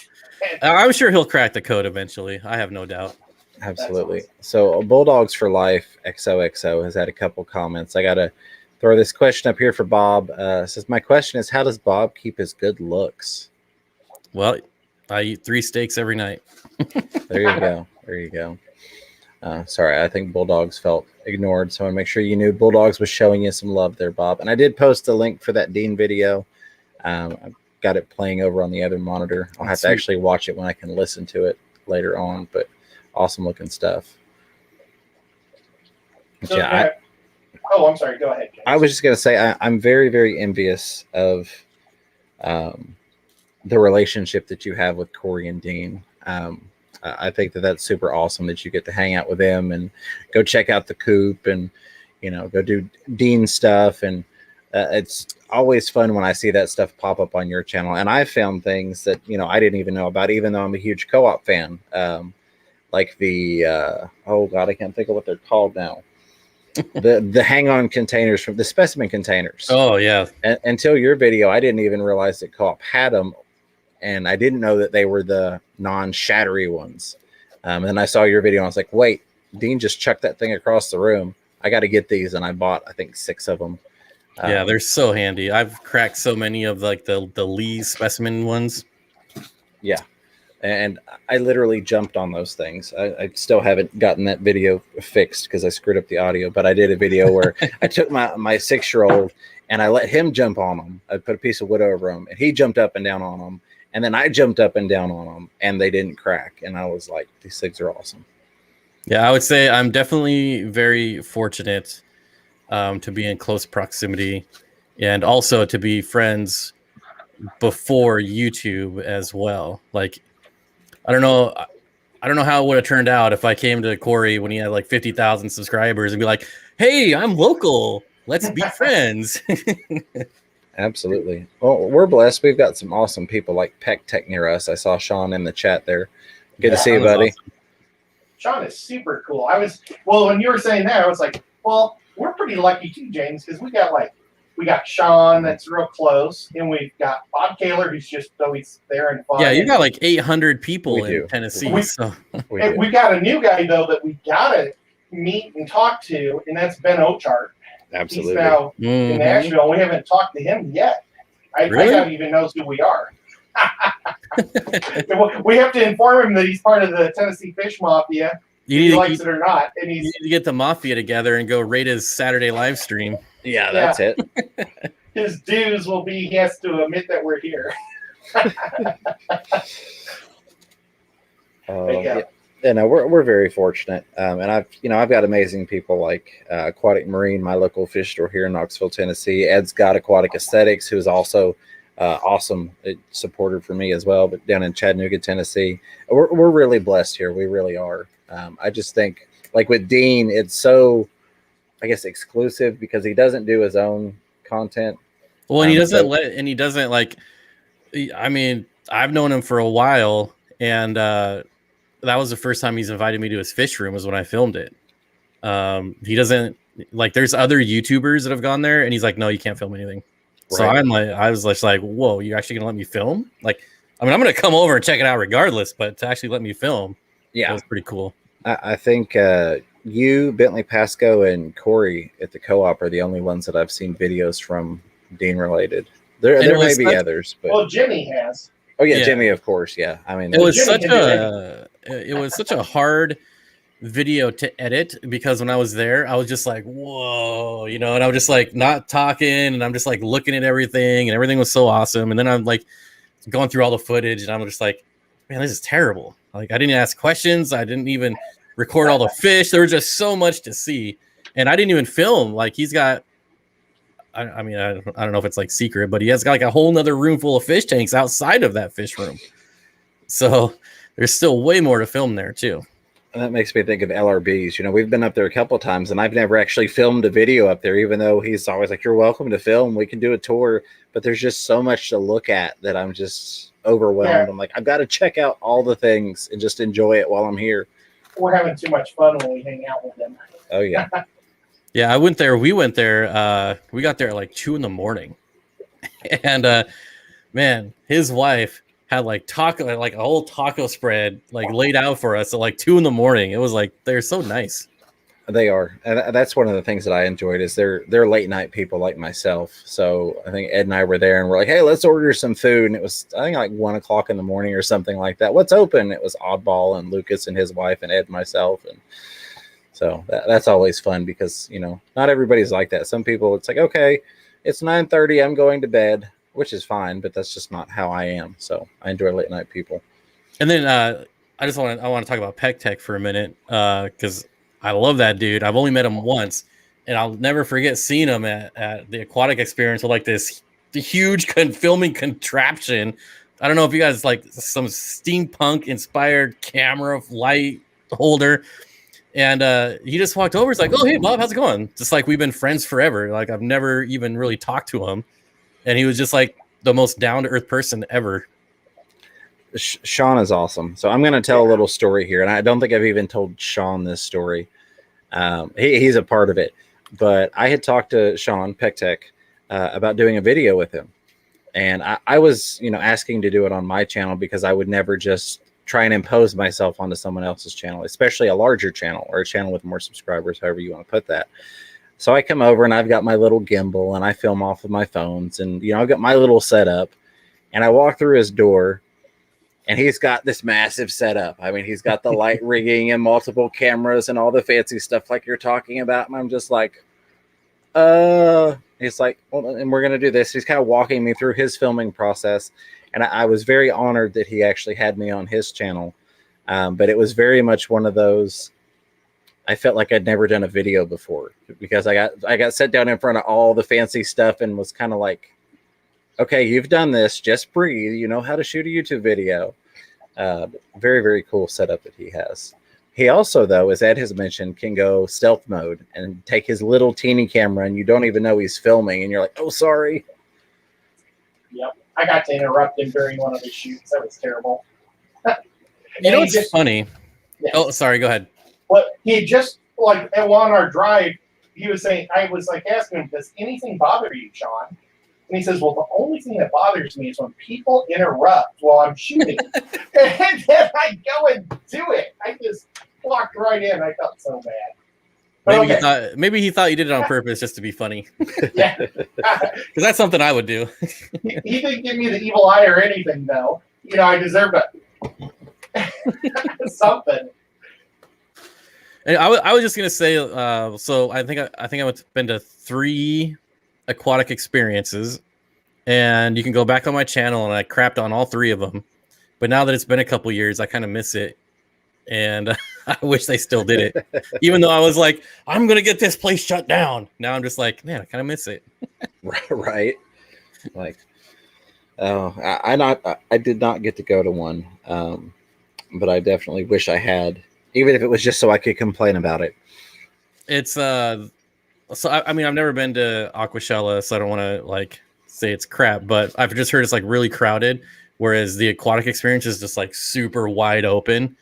I'm sure he'll crack the code eventually. I have no doubt. Absolutely. Awesome. So Bulldogs for Life XOXO has had a couple comments. I got to throw this question up here for Bob. Says, my question is, how does Bob keep his good looks? Well, I eat 3 steaks every night. There you go. Sorry, I think Bulldogs felt ignored, so I want to make sure you knew Bulldogs was showing you some love there, Bob. And I did post a link for that Dean video. I've got it playing over on the other monitor. I'll have to actually watch it when I can listen to it later on, but awesome looking stuff. So, Yeah, I'm sorry. Go ahead, James. I was just going to say I'm very, very envious of the relationship that you have with Corey and Dean. I think that's super awesome that you get to hang out with them and go check out the coop and, go do Dean stuff. And it's always fun when I see that stuff pop up on your channel. And I found things that, I didn't even know about, even though I'm a huge co-op fan. Like the, oh God, I can't think of what they're called now. the hang-on containers from the specimen containers. Oh, yeah. Until your video, I didn't even realize that co-op had them. And I didn't know that they were the non-shattery ones. And then I saw your video and I was like, wait, Dean just chucked that thing across the room. I got to get these. And I bought, I think, 6 of them. Yeah, they're so handy. I've cracked so many of like the Lee specimen ones. Yeah. And I literally jumped on those things. I still haven't gotten that video fixed because I screwed up the audio. But I did a video where I took my 6-year-old and I let him jump on them. I put a piece of wood over him and he jumped up and down on them. And then I jumped up and down on them and they didn't crack. And I was like, these things are awesome. Yeah, I would say I'm definitely very fortunate to be in close proximity and also to be friends before YouTube as well. Like, I don't know how it would have turned out if I came to Corey when he had like 50,000 subscribers and be like, hey, I'm local. Let's be friends. Absolutely. Well, we're blessed. We've got some awesome people like Peck Tech near us. I saw Sean in the chat there. Good to see you, buddy. Awesome. Sean is super cool. When you were saying that, I was like, well, we're pretty lucky too, James, because we got Sean that's real close, and we've got Bob Kaler who's just always there and fun. Yeah, you got like 800 people We do. in Tennessee. We got a new guy though that we gotta meet and talk to, and that's Ben Ochart. Absolutely. He's now in Nashville, and we haven't talked to him yet. I doubt he even knows who we are. We have to inform him that he's part of the Tennessee Fish Mafia. He likes it or not. And you need to get the Mafia together and go raid his Saturday live stream. Yeah, that's it. His dues will be he has to admit that we're here. Yeah, no, we're very fortunate, and I've got amazing people like Aquatic Marine, my local fish store here in Knoxville, Tennessee. Ed's got Aquatic Aesthetics, who's also awesome supporter for me as well, but down in Chattanooga, Tennessee. We're really blessed here. We really are. I just think, like with Dean, it's so, I guess, exclusive because he doesn't do his own content. Well, and he doesn't I mean, I've known him for a while, and that was the first time he's invited me to his fish room was when I filmed it. He doesn't like, there's other YouTubers that have gone there and he's like, no, you can't film anything. Right. So I was just like, whoa, you're actually gonna let me film? Like, I mean, I'm gonna come over and check it out regardless, but to actually let me film, yeah, it was pretty cool. I think you, Bentley Pasco, and Corey at the co-op are the only ones that I've seen videos from Dean related. There may be others, but Jimmy has. Oh yeah, Jimmy, of course. Yeah, I mean, it was such a hard video to edit because when I was there, I was just like, whoa, and I was just like not talking, and I'm just like looking at everything, and everything was so awesome. And then I'm like going through all the footage, and I'm just like, man, this is terrible. Like, I didn't ask questions, I didn't even record all the fish. There was just so much to see, and I didn't even film. Like, he's got. I mean, I don't know if it's like secret, but he has got like a whole nother room full of fish tanks outside of that fish room. So there's still way more to film there too. And that makes me think of LRBs. We've been up there a couple of times and I've never actually filmed a video up there, even though he's always like, you're welcome to film. We can do a tour, but there's just so much to look at that I'm just overwhelmed. Yeah. I'm like, I've got to check out all the things and just enjoy it while I'm here. We're having too much fun when we hang out with them. Oh yeah. Yeah, I went there. We went there. We got there at like 2 a.m. And man, his wife had like a whole taco spread like laid out for us at like 2 a.m. It was like, they're so nice. They are, and that's one of the things that I enjoyed is they're late night people like myself. So I think Ed and I were there, and we're like, hey, let's order some food. And it was, I think, like 1 o'clock in the morning or something like that. What's open? It was Oddball and Lucas and his wife and Ed and myself, and So that's always fun because, you know, not everybody's like that. Some people, it's like, okay, it's 9:30, I'm going to bed, which is fine, but that's just not how I am. So I enjoy late night people. And then I want to talk about Peck Tech for a minute because I love that dude. I've only met him once, and I'll never forget seeing him at the Aquatic experience with like the huge filming contraption. I don't know if you guys like some steampunk inspired camera light holder. And he just walked over. He's like, "Oh, hey, Bob, how's it going?" Just like we've been friends forever. Like I've never even really talked to him, and he was just like the most down to earth person ever. Sean is awesome. So I'm going to tell a little story here, and I don't think I've even told Sean this story. He's a part of it, but I had talked to Sean Pecktech about doing a video with him, and I was, you know, asking to do it on my channel because I would never just try and impose myself onto someone else's channel, especially a larger channel or a channel with more subscribers, however you want to put that. So I come over and I've got my little gimbal and I film off of my phones, and, you know, I've got my little setup, and I walk through his door and he's got this massive setup. I mean, he's got the light rigging and multiple cameras and all the fancy stuff like you're talking about. And I'm just like, he's like, well, and we're going to do this. He's kind of walking me through his filming process. And I was very honored that he actually had me on his channel. But it was very much one of those, I felt like I'd never done a video before because I got set down in front of all the fancy stuff and was kind of like, okay, you've done this, just breathe. You know how to shoot a YouTube video. Very, very cool setup that he has. He also, though, as Ed has mentioned, can go stealth mode and take his little teeny camera and you don't even know he's filming and you're like, oh, sorry. Yep. I got to interrupt him during one of his shoots. That was terrible. You know what's funny? Yes. Oh, sorry, go ahead. Well, he just, like, on our drive, he was saying, I was like asking him, does anything bother you, Sean? And he says, well, the only thing that bothers me is when people interrupt while I'm shooting. And then I go and do it. I just walked right in. I felt so bad. But Maybe he thought you did it on purpose just to be funny. Yeah. Because that's something I would do. He didn't give me the evil eye or anything, though. You know, I deserved something. And I was just gonna say, so I think I've been to 3 aquatic experiences, and you can go back on my channel and I crapped on all 3 of them. But now that it's been a couple years, I kind of miss it, and I wish they still did it. Even though I was like, I'm gonna get this place shut down. Now I'm just like, man, I kind of miss it. Right. Like, oh, I did not get to go to one, but I definitely wish I had, even if it was just so I could complain about it. It's so I mean, I've never been to Aquashella, so I don't want to like say it's crap, but I've just heard it's like really crowded, whereas the aquatic experience is just like super wide open.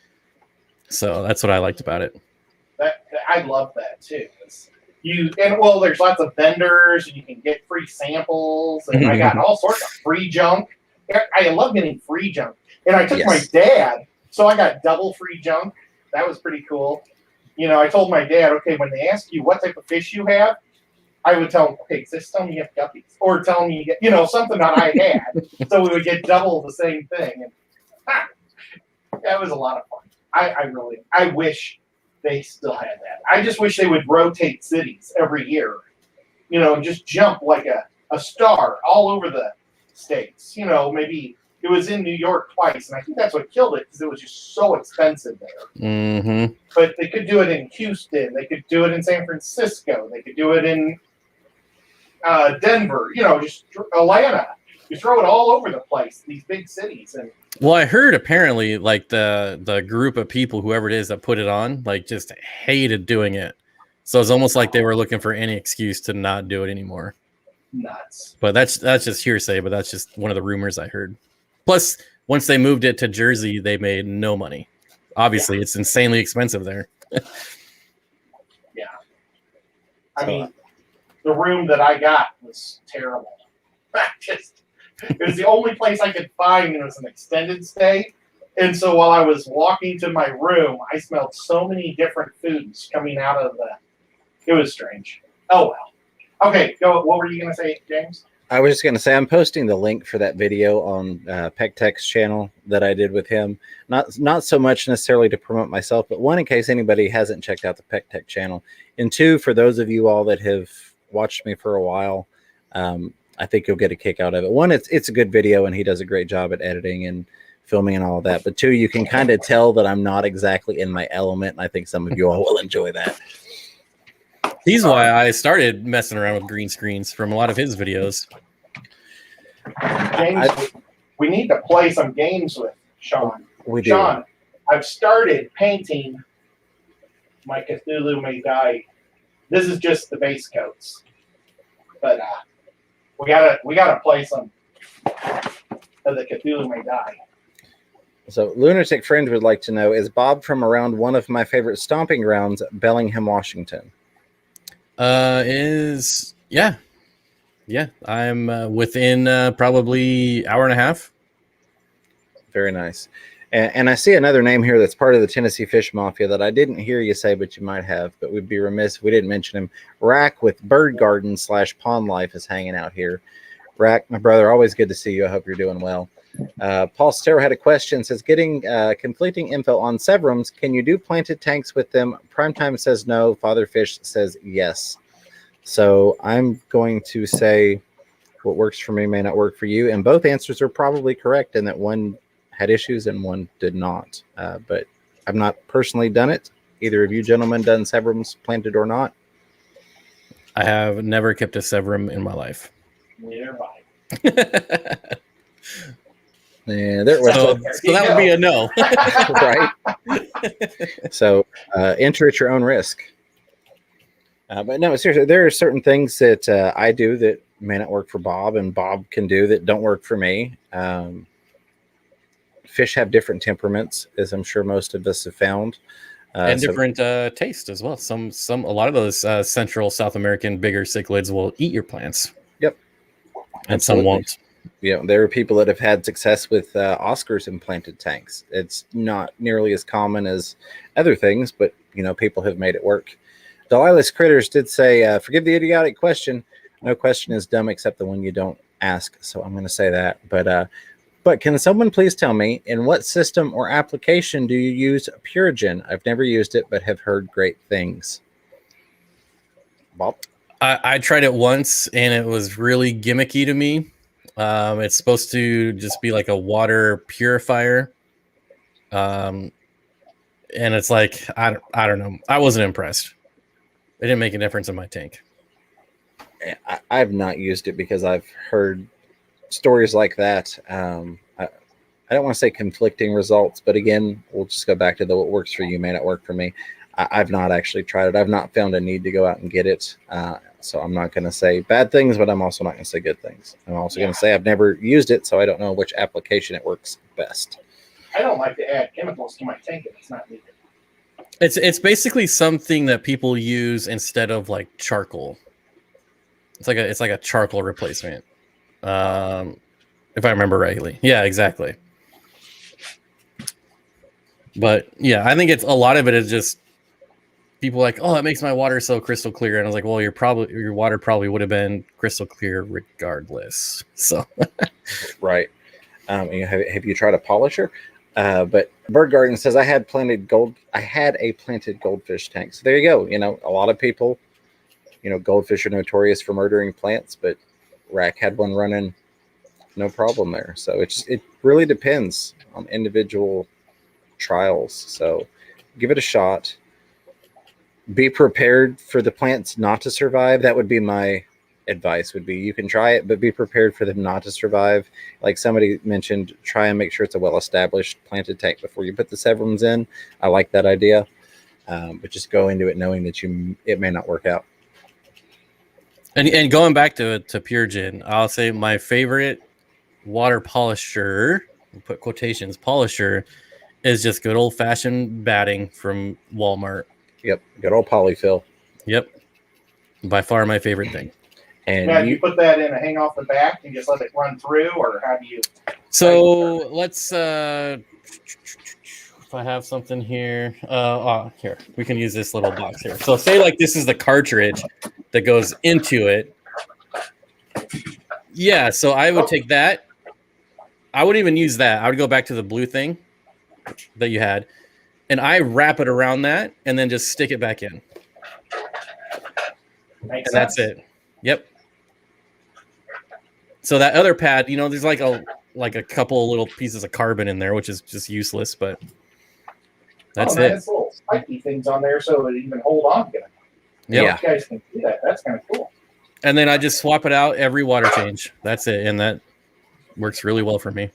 So that's what I liked about it. I love that too. There's lots of vendors, and you can get free samples, and I got all sorts of free junk. I love getting free junk, and I took my dad, so I got double free junk. That was pretty cool. You know, I told my dad, okay, when they ask you what type of fish you have, I would tell them, okay, just tell me you have guppies, or tell me you get, you know, something that I had, so we would get double the same thing. And that was a lot of fun. I wish they still had that. I just wish they would rotate cities every year, you know, and just jump like a star all over the states. You know, maybe it was in New York twice, and I think that's what killed it because it was just so expensive there. Mm-hmm. But they could do it in Houston. They could do it in San Francisco. They could do it in Denver. You know, just Atlanta. You throw it all over the place, these big cities. And well, I heard apparently like the group of people, whoever it is that put it on, like just hated doing it. So it's almost like they were looking for any excuse to not do it anymore. Nuts. But that's just hearsay, but that's just one of the rumors I heard. Plus, once they moved it to Jersey, they made no money. Obviously, it's insanely expensive there. Yeah. I mean, the room that I got was terrible. It was the only place I could find, and it was an extended stay. And so while I was walking to my room, I smelled so many different foods coming out of it was strange. Oh, well. Okay, go. What were you going to say, James? I was just going to say, I'm posting the link for that video on PecTech's channel that I did with him. Not so much necessarily to promote myself, but one, in case anybody hasn't checked out the PecTech channel, and two, for those of you all that have watched me for a while, I think you'll get a kick out of it. One, it's a good video, and he does a great job at editing and filming and all of that. But two, you can kind of tell that I'm not exactly in my element, and I think some of you all will enjoy that. He's why I started messing around with green screens from a lot of his videos. James, we need to play some games with Sean. We do. Sean, I've started painting my Cthulhu May Die. This is just the base coats, but we gotta play some of the Cthulhu May Die. So, Lunatic Friend would like to know: is Bob from around one of my favorite stomping grounds, Bellingham, Washington? Yeah, I'm within probably hour and a half. Very nice. And I see another name here that's part of the Tennessee Fish Mafia that I didn't hear you say, but you might have. But we'd be remiss if we didn't mention him. Rack with Bird Garden / Pond Life is hanging out here. Rack, my brother, always good to see you. I hope you're doing well. Paul Stero had a question. Says, getting conflicting info on Severums. Can you do planted tanks with them? Primetime says no. Father Fish says yes. So I'm going to say what works for me may not work for you. And both answers are probably correct in that one had issues and one did not. But I've not personally done it. Either of you gentlemen done Severums planted or not? I have never kept a Severum in my life. Neither have I. Yeah, there was. So that would be a no. Right. So enter at your own risk. But no, seriously, there are certain things that I do that may not work for Bob, and Bob can do that don't work for me. Fish have different temperaments, as I'm sure most of us have found, and different taste as well. A lot of those Central South American bigger cichlids will eat your plants. Yep, and some won't. Yeah, there are people that have had success with Oscars in planted tanks. It's not nearly as common as other things, but people have made it work. Delilah's Critters did say, forgive the idiotic question. No question is dumb except the one you don't ask. So I'm going to say that. But can someone please tell me, in what system or application do you use Purigen? I've never used it, but have heard great things. Bob? I tried it once, and it was really gimmicky to me. It's supposed to just be like a water purifier. And it's like, I don't know. I wasn't impressed. It didn't make a difference in my tank. I've not used it because I've heard stories like that. I don't want to say conflicting results, but again, we'll just go back to what works for you may not work for me. I've not actually tried it. I've not found a need to go out and get it. So I'm not going to say bad things, but I'm also not going to say good things. I'm also going to say I've never used it, so I don't know which application it works best. I don't like to add chemicals to my tank if it's not needed. It's basically something that people use instead of like charcoal. It's like a charcoal replacement. If I remember rightly. Yeah, exactly. But yeah, I think it's a lot of it is just people like, oh, it makes my water so crystal clear. And I was like, well, your water probably would have been crystal clear regardless. So right. Have you tried a polisher? But Bird Garden says I had a planted goldfish tank. So there you go. A lot of people, goldfish are notorious for murdering plants, but Rack had one running, no problem there. So it really depends on individual trials. So give it a shot. Be prepared for the plants not to survive. That would be my advice. Would be you can try it, but be prepared for them not to survive. Like somebody mentioned, try and make sure it's a well-established planted tank before you put the Severums in. I like that idea, but just go into it knowing that it may not work out. And going back to Purigen, I'll say my favorite water polisher, put quotations, polisher, is just good old-fashioned batting from Walmart. Yep, good old polyfill. Yep, by far my favorite thing. And now, you put that in a hang off the back and just let it run through, or how do you? So let's. If I have something here, here we can use this little box here. So say like this is the cartridge that goes into it. Yeah, so I would take that. I wouldn't even use that. I would go back to the blue thing that you had, and I wrap it around that, and then just stick it back in, Makes and that's sense. it. Yep. So that other pad, there's like a couple little pieces of carbon in there, which is just useless, but that's it. Nice little spiky things on there so it even hold on to it. Yep. Yeah. You guys can do that. That's kind of cool. And then I just swap it out every water change. That's it, and that works really well for me.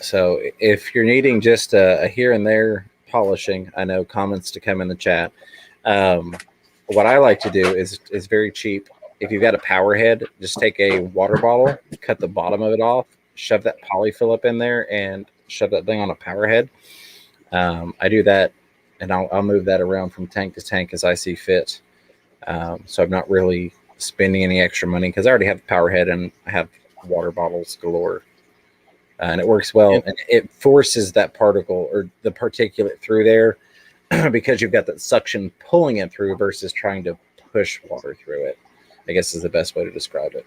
So if you're needing just a here and there polishing, I know comments to come in the chat. What I like to do is very cheap. If you've got a power head, just take a water bottle, cut the bottom of it off, shove that polyfill up in there, and shove that thing on a power head. I do that, and I'll move that around from tank to tank as I see fit. So I'm not really spending any extra money because I already have the power head and I have water bottles galore. And it works well, and it forces that particle or the particulate through there because you've got that suction pulling it through versus trying to push water through it, I guess is the best way to describe it.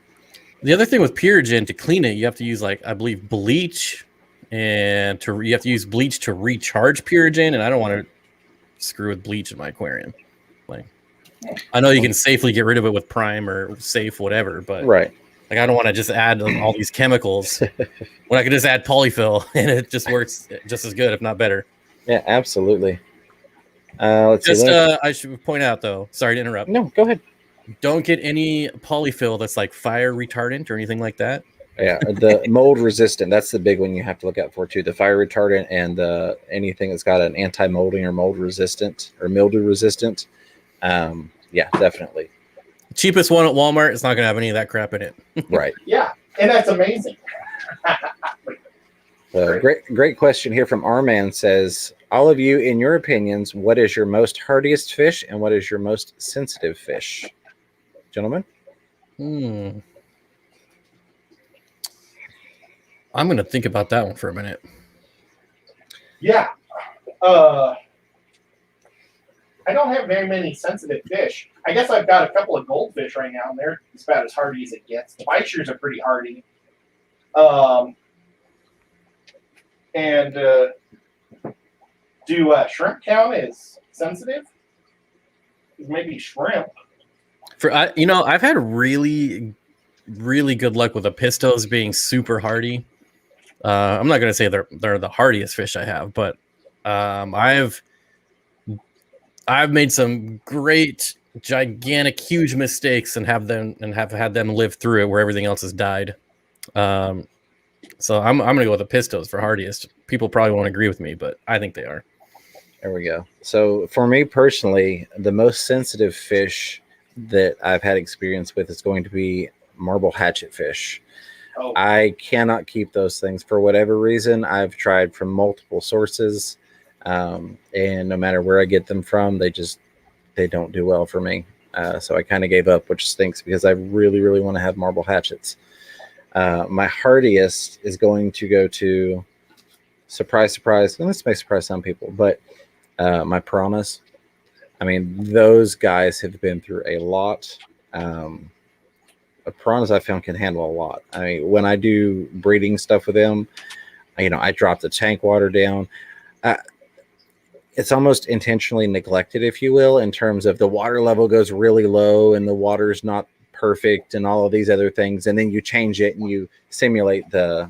The other thing with Purigen, to clean it, you have to use, I believe, bleach, and you have to use bleach to recharge Purigen, and I don't want to screw with bleach in my aquarium. I know you can safely get rid of it with Prime or Safe, whatever, but right. I don't want to just add all these chemicals when I could just add polyfill and it just works just as good, if not better. Yeah, absolutely. Let's see. I should point out, though, sorry to interrupt. No, go ahead. Don't get any polyfill that's like fire retardant or anything like that. Yeah, the mold resistant, that's the big one you have to look out for too. The fire retardant and anything that's got an anti-molding or mold resistant or mildew resistant. Yeah, definitely. Cheapest one at Walmart, it's not going to have any of that crap in it. Right. Yeah, and that's amazing. Great question here from Arman says, all of you, in your opinions, what is your most hardiest fish and what is your most sensitive fish? Gentlemen? I'm going to think about that one for a minute. Yeah. I don't have very many sensitive fish. I guess I've got a couple of goldfish right now, and they're about as hardy as it gets. The Weichers are pretty hardy. Do shrimp count as sensitive? Maybe shrimp. I've had really, really good luck with the pistos being super hardy. I'm not going to say they're the hardiest fish I have, but I've made some great, gigantic, huge mistakes and have had them live through it where everything else has died. So I'm going to go with the pistos for hardiest. People probably won't agree with me, but I think they are. There we go. So for me personally, the most sensitive fish that I've had experience with is going to be marble hatchet fish. Oh. I cannot keep those things for whatever reason. I've tried from multiple sources, and no matter where I get them from, they don't do well for me. So I kind of gave up, which stinks because I really, really want to have marble hatchets. My hardiest is going to go to, surprise, surprise, and this may surprise some people, but my piranhas. I mean, those guys have been through a lot. Piranhas I found can handle a lot. I mean, when I do breeding stuff with them, I drop the tank water down. It's almost intentionally neglected, if you will, in terms of the water level goes really low and the water's not perfect and all of these other things. And then you change it and you simulate the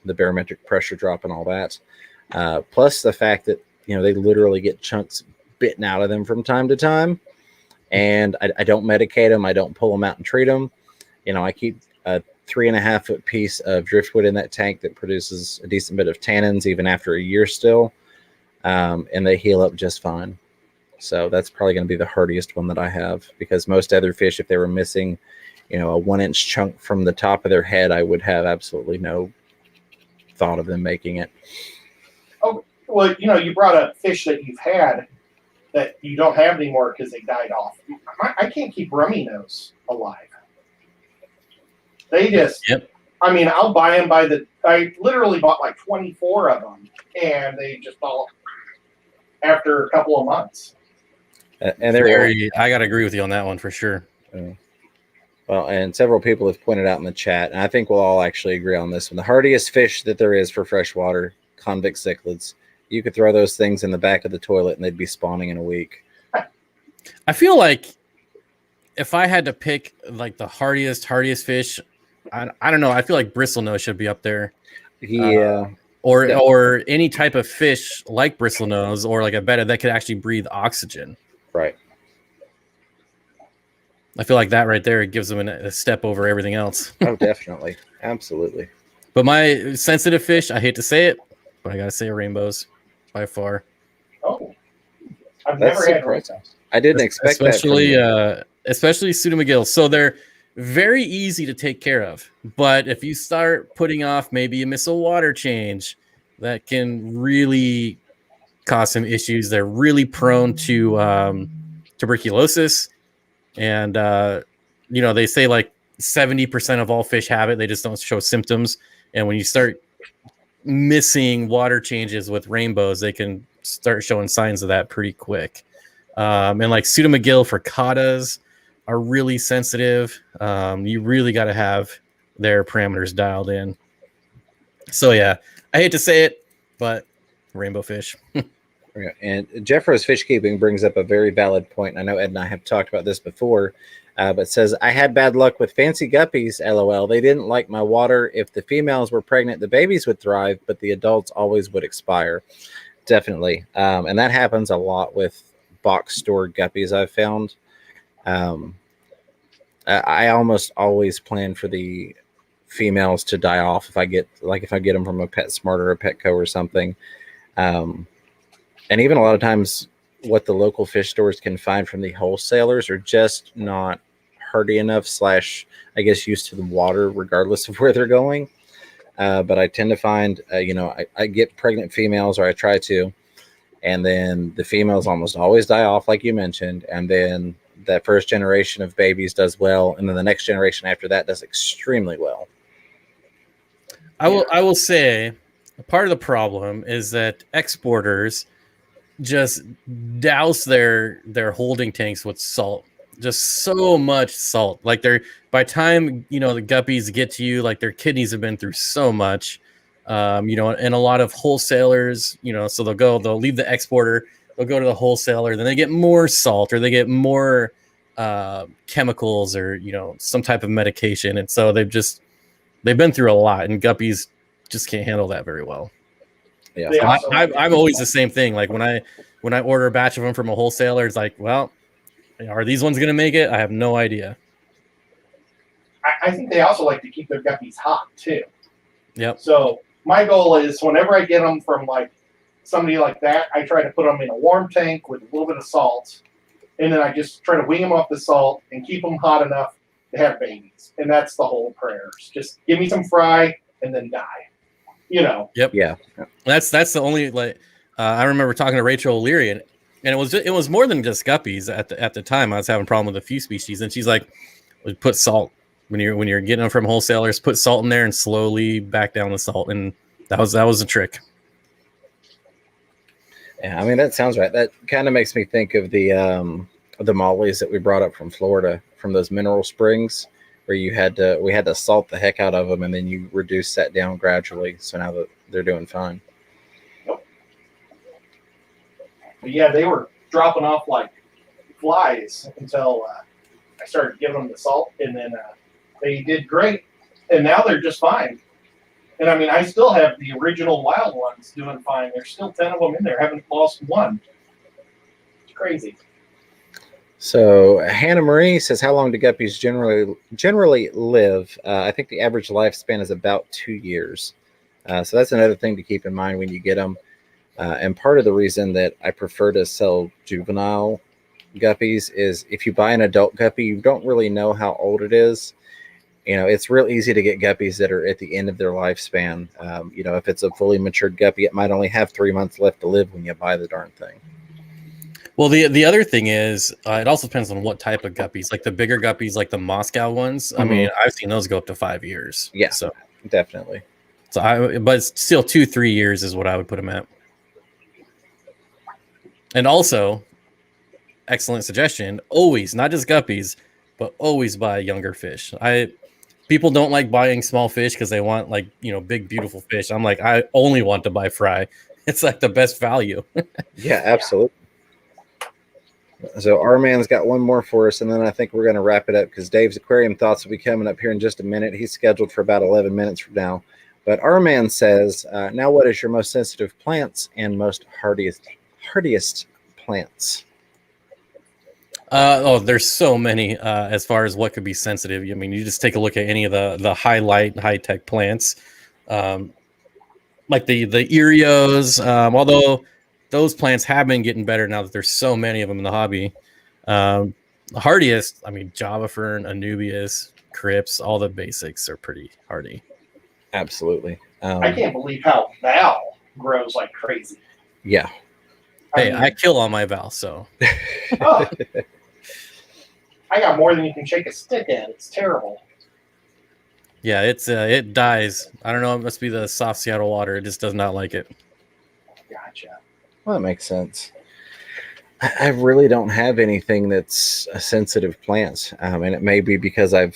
barometric pressure drop and all that. Plus the fact that, they literally get chunks bitten out of them from time to time. And I don't medicate them. I don't pull them out and treat them. I keep a 3.5 foot piece of driftwood in that tank that produces a decent bit of tannins even after a year still. And they heal up just fine. So that's probably going to be the hardiest one that I have, because most other fish, if they were missing, a 1-inch chunk from the top of their head, I would have absolutely no thought of them making it. Oh, well, you brought up fish that you've had that you don't have anymore because they died off. I can't keep rummy nose alive. They just, Yep. I mean, I'll buy them I literally bought like 24 of them, and they just all after a couple of months. And I got to agree with you on that one for sure. Well, and several people have pointed out in the chat, and I think we'll all actually agree on this one. The hardiest fish that there is for freshwater, convict cichlids. You could throw those things in the back of the toilet and they'd be spawning in a week. I feel like if I had to pick like the hardiest fish, I don't know. I feel like bristlenose should be up there. Yeah. Or any type of fish like bristlenose or like a betta that could actually breathe oxygen. Right. I feel like that right there gives them a step over everything else. Oh, definitely. Absolutely. But my sensitive fish, I hate to say it, but I gotta say rainbows by far. Oh, I've That's never had surprising. rainbows. I didn't expect that. Especially pseudomcgill. So they're very easy to take care of. But if you start putting off, maybe you miss a water change, that can really cause some issues. They're really prone to tuberculosis. And, they say like 70% of all fish have it. They just don't show symptoms. And when you start missing water changes with rainbows, they can start showing signs of that pretty quick. And like pseudomcgill for cattas are really sensitive. You really got to have their parameters dialed in. So yeah, I hate to say it, but rainbow fish. And Jeffro's Fish Keeping brings up a very valid point. I know Ed and I have talked about this before, but says, I had bad luck with fancy guppies, LOL. They didn't like my water. If the females were pregnant, the babies would thrive, but the adults always would expire. Definitely. And that happens a lot with box stored guppies, I've found. I almost always plan for the females to die off if I get them from a PetSmart or a Petco or something. And even a lot of times what the local fish stores can find from the wholesalers are just not hardy enough / I guess used to the water regardless of where they're going. But I tend to find, I get pregnant females, or I try to, and then the females almost always die off, like you mentioned. And then that first generation of babies does well. And then the next generation after that does extremely well. I will say part of the problem is that exporters just douse their holding tanks with salt, just so much salt. Like by the time the guppies get to you, like their kidneys have been through so much. And a lot of wholesalers, so they'll leave the exporter, they'll go to the wholesaler, then they get more salt or they get more chemicals or some type of medication, and so they've been through a lot, and guppies just can't handle that very well. Yeah, I'm always the same thing. Like when I order a batch of them from a wholesaler, it's like, well, are these ones going to make it? I have no idea. I think they also like to keep their guppies hot too. Yep. So my goal is whenever I get them from like somebody like that, I try to put them in a warm tank with a little bit of salt, and then I just try to wing them off the salt and keep them hot enough to have babies. And that's the whole prayers. Just give me some fry and then die. Yep. Yeah. That's the only I remember talking to Rachel O'Leary, and it was more than just guppies at the time. I was having a problem with a few species, and she's like, put salt when you're getting them from wholesalers, put salt in there and slowly back down the salt, and that was the trick. Yeah, I mean that sounds right. That kind of makes me think of the mollies that we brought up from Florida, from those mineral springs, where we had to salt the heck out of them, and then you reduce that down gradually. So now that they're doing fine. But yeah, they were dropping off like flies until I started giving them the salt, and then they did great, and now they're just fine. And I mean, I still have the original wild ones doing fine. There's still 10 of them in there. Haven't lost one. It's crazy. So Hannah Marie says, how long do guppies generally live? I think the average lifespan is about 2 years. So that's another thing to keep in mind when you get them. And part of the reason that I prefer to sell juvenile guppies is if you buy an adult guppy, you don't really know how old it is. It's real easy to get guppies that are at the end of their lifespan. If it's a fully matured guppy, it might only have 3 months left to live when you buy the darn thing. Well, the other thing is, it also depends on what type of guppies. Like the bigger guppies, like the Moscow ones. I mean, I've seen those go up to 5 years. Yeah, so definitely. But still 2-3 years is what I would put them at. And also, excellent suggestion. Always, not just guppies, but always buy younger fish. People don't like buying small fish because they want like, big, beautiful fish. I'm like, I only want to buy fry. It's like the best value. Yeah, absolutely. So our man's got one more for us, and then I think we're going to wrap it up because Dave's aquarium thoughts will be coming up here in just a minute. He's scheduled for about 11 minutes from now. But our man says, now what is your most sensitive plants and most hardiest plants? There's so many as far as what could be sensitive. I mean, you just take a look at any of the high tech plants, like the Erios. Although those plants have been getting better now that there's so many of them in the hobby. The hardiest, I mean, Java Fern, Anubias, Crips, all the basics are pretty hardy. Absolutely. I can't believe how Val grows like crazy. Yeah. Hey, I kill all my Val, so. Oh, I got more than you can shake a stick at. It's terrible. Yeah, it dies. I don't know. It must be the soft Seattle water. It just does not like it. Gotcha. Well, that makes sense. I really don't have anything that's a sensitive plants. And it may be because I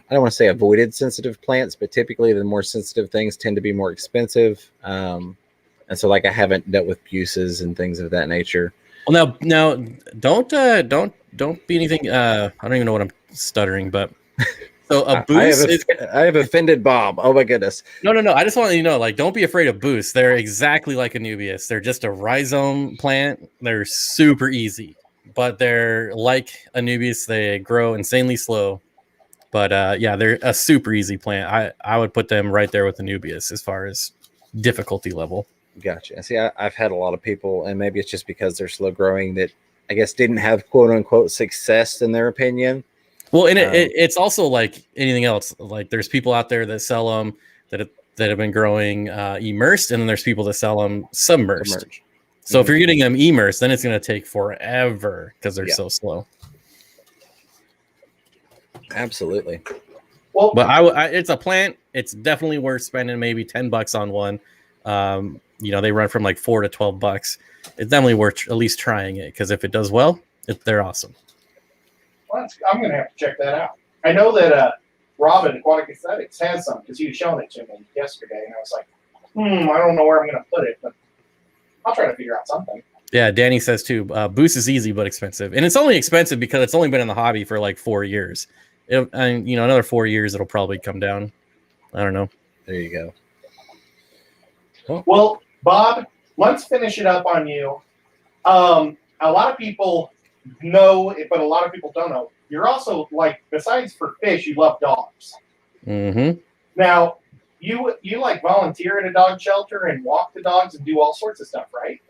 don't want to say avoided sensitive plants, but typically the more sensitive things tend to be more expensive. And so like I haven't dealt with buses and things of that nature. Well, now don't be anything. I don't even know what I'm stuttering, but so a boost. I have offended Bob. Oh my goodness. No. I just want you to know, like, don't be afraid of boosts. They're exactly like Anubias. They're just a rhizome plant. They're super easy, but they're like Anubias. They grow insanely slow. But yeah, they're a super easy plant. I would put them right there with Anubias as far as difficulty level. Gotcha. See, I've had a lot of people, and maybe it's just because they're slow growing that I guess didn't have quote unquote success in their opinion. Well, and it's also like anything else. Like there's people out there that sell them that have been growing immersed, and then there's people that sell them submerged. So if you're getting them immersed, then it's going to take forever because they're so slow. Absolutely. Well, but it's a plant. It's definitely worth spending maybe $10 on one. They run from like $4 to $12. It's definitely worth at least trying it because if it does well, they're awesome. Well, I'm going to have to check that out. I know that Robin Aquatic Aesthetics has some because he was showing it to me yesterday, and I was like, I don't know where I'm going to put it, but I'll try to figure out something. Yeah, Danny says too. Boost is easy but expensive, and it's only expensive because it's only been in the hobby for like 4 years. Another 4 years it'll probably come down. I don't know. There you go. Oh. Well, Bob, let's finish it up on you. A lot of people know, but a lot of people don't know. You're also like, besides for fish, you love dogs. Mm-hmm. Now, you like volunteer at a dog shelter and walk the dogs and do all sorts of stuff, right?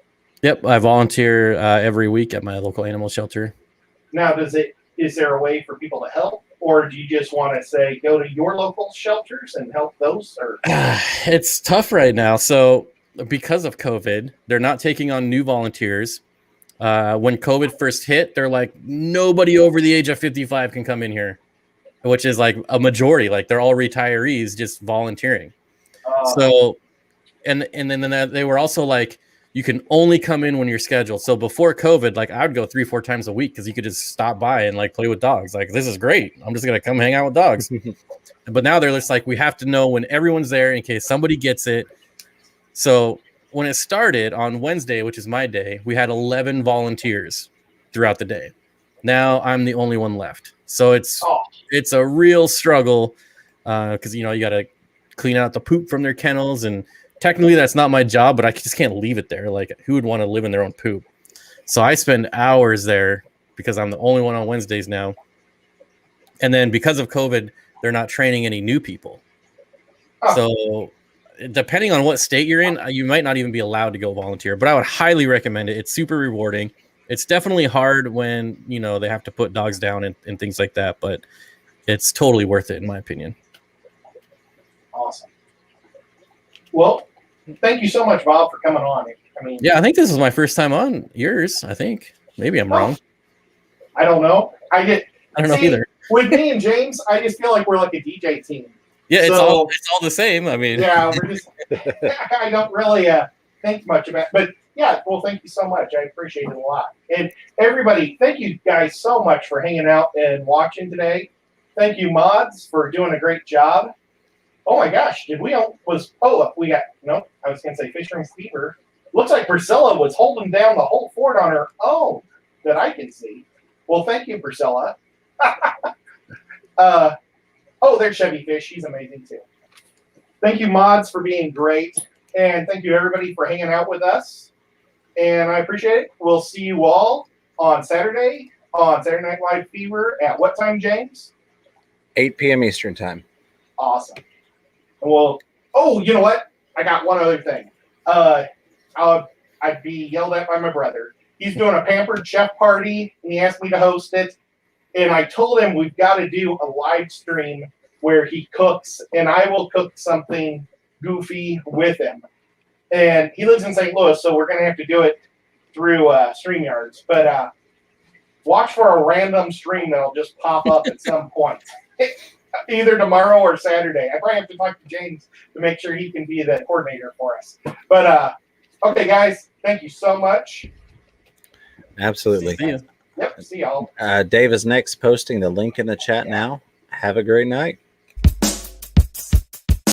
Yep, I volunteer every week at my local animal shelter. Now, is there a way for people to help, or do you just want to say go to your local shelters and help those? Or it's tough right now. So because of COVID, they're not taking on new volunteers. When COVID first hit, they're like, nobody over the age of 55 can come in here, which is like a majority. Like they're all retirees just volunteering. And then they were also like, you can only come in when you're scheduled. So before COVID, like I would go 3-4 times a week because you could just stop by and like play with dogs. Like, this is great. I'm just going to come hang out with dogs. But now they're just like, we have to know when everyone's there in case somebody gets it. So when it started on Wednesday, which is my day, we had 11 volunteers throughout the day. Now I'm the only one left. So it's a real struggle because, you got to clean out the poop from their kennels. And technically that's not my job, but I just can't leave it there. Like, who would want to live in their own poop? So I spend hours there because I'm the only one on Wednesdays now. And then because of COVID, they're not training any new people. So depending on what state you're in, you might not even be allowed to go volunteer, but I would highly recommend it. It's super rewarding. It's definitely hard when, they have to put dogs down and things like that, but it's totally worth it in my opinion. Awesome. Well, thank you so much, Bob, for coming on. Yeah, I think this is my first time on yours. I think maybe I'm wrong. I don't know. I don't know either. With me and James, I just feel like we're like a DJ team. Yeah, it's all the same. I mean, yeah, we're just. I don't really think much about it, but Yeah, well, thank you so much. I appreciate it a lot. And everybody, thank you guys so much for hanging out and watching today. Thank you, mods, for doing a great job. Oh my gosh, I was going to say Fisherman's Fever. Looks like Priscilla was holding down the whole fort on her own that I can see. Well, thank you, Priscilla. There's Chevy Fish. She's amazing too. Thank you, mods, for being great. And thank you, everybody, for hanging out with us. And I appreciate it. We'll see you all on Saturday on Saturday Night Live Fever at what time, James? 8 p.m. Eastern time. Awesome. Well, you know what? I got one other thing. I'd be yelled at by my brother. He's doing a pampered chef party, and he asked me to host it. And I told him we've got to do a live stream where he cooks, and I will cook something goofy with him. And he lives in St. Louis, so we're going to have to do it through StreamYards. But watch for a random stream that'll just pop up at some point, either tomorrow or Saturday. I probably have to talk to James to make sure he can be the coordinator for us. But okay, guys, thank you so much. Absolutely. See you. Yep, see y'all. Dave is next, posting the link in the chat now. Have a great night.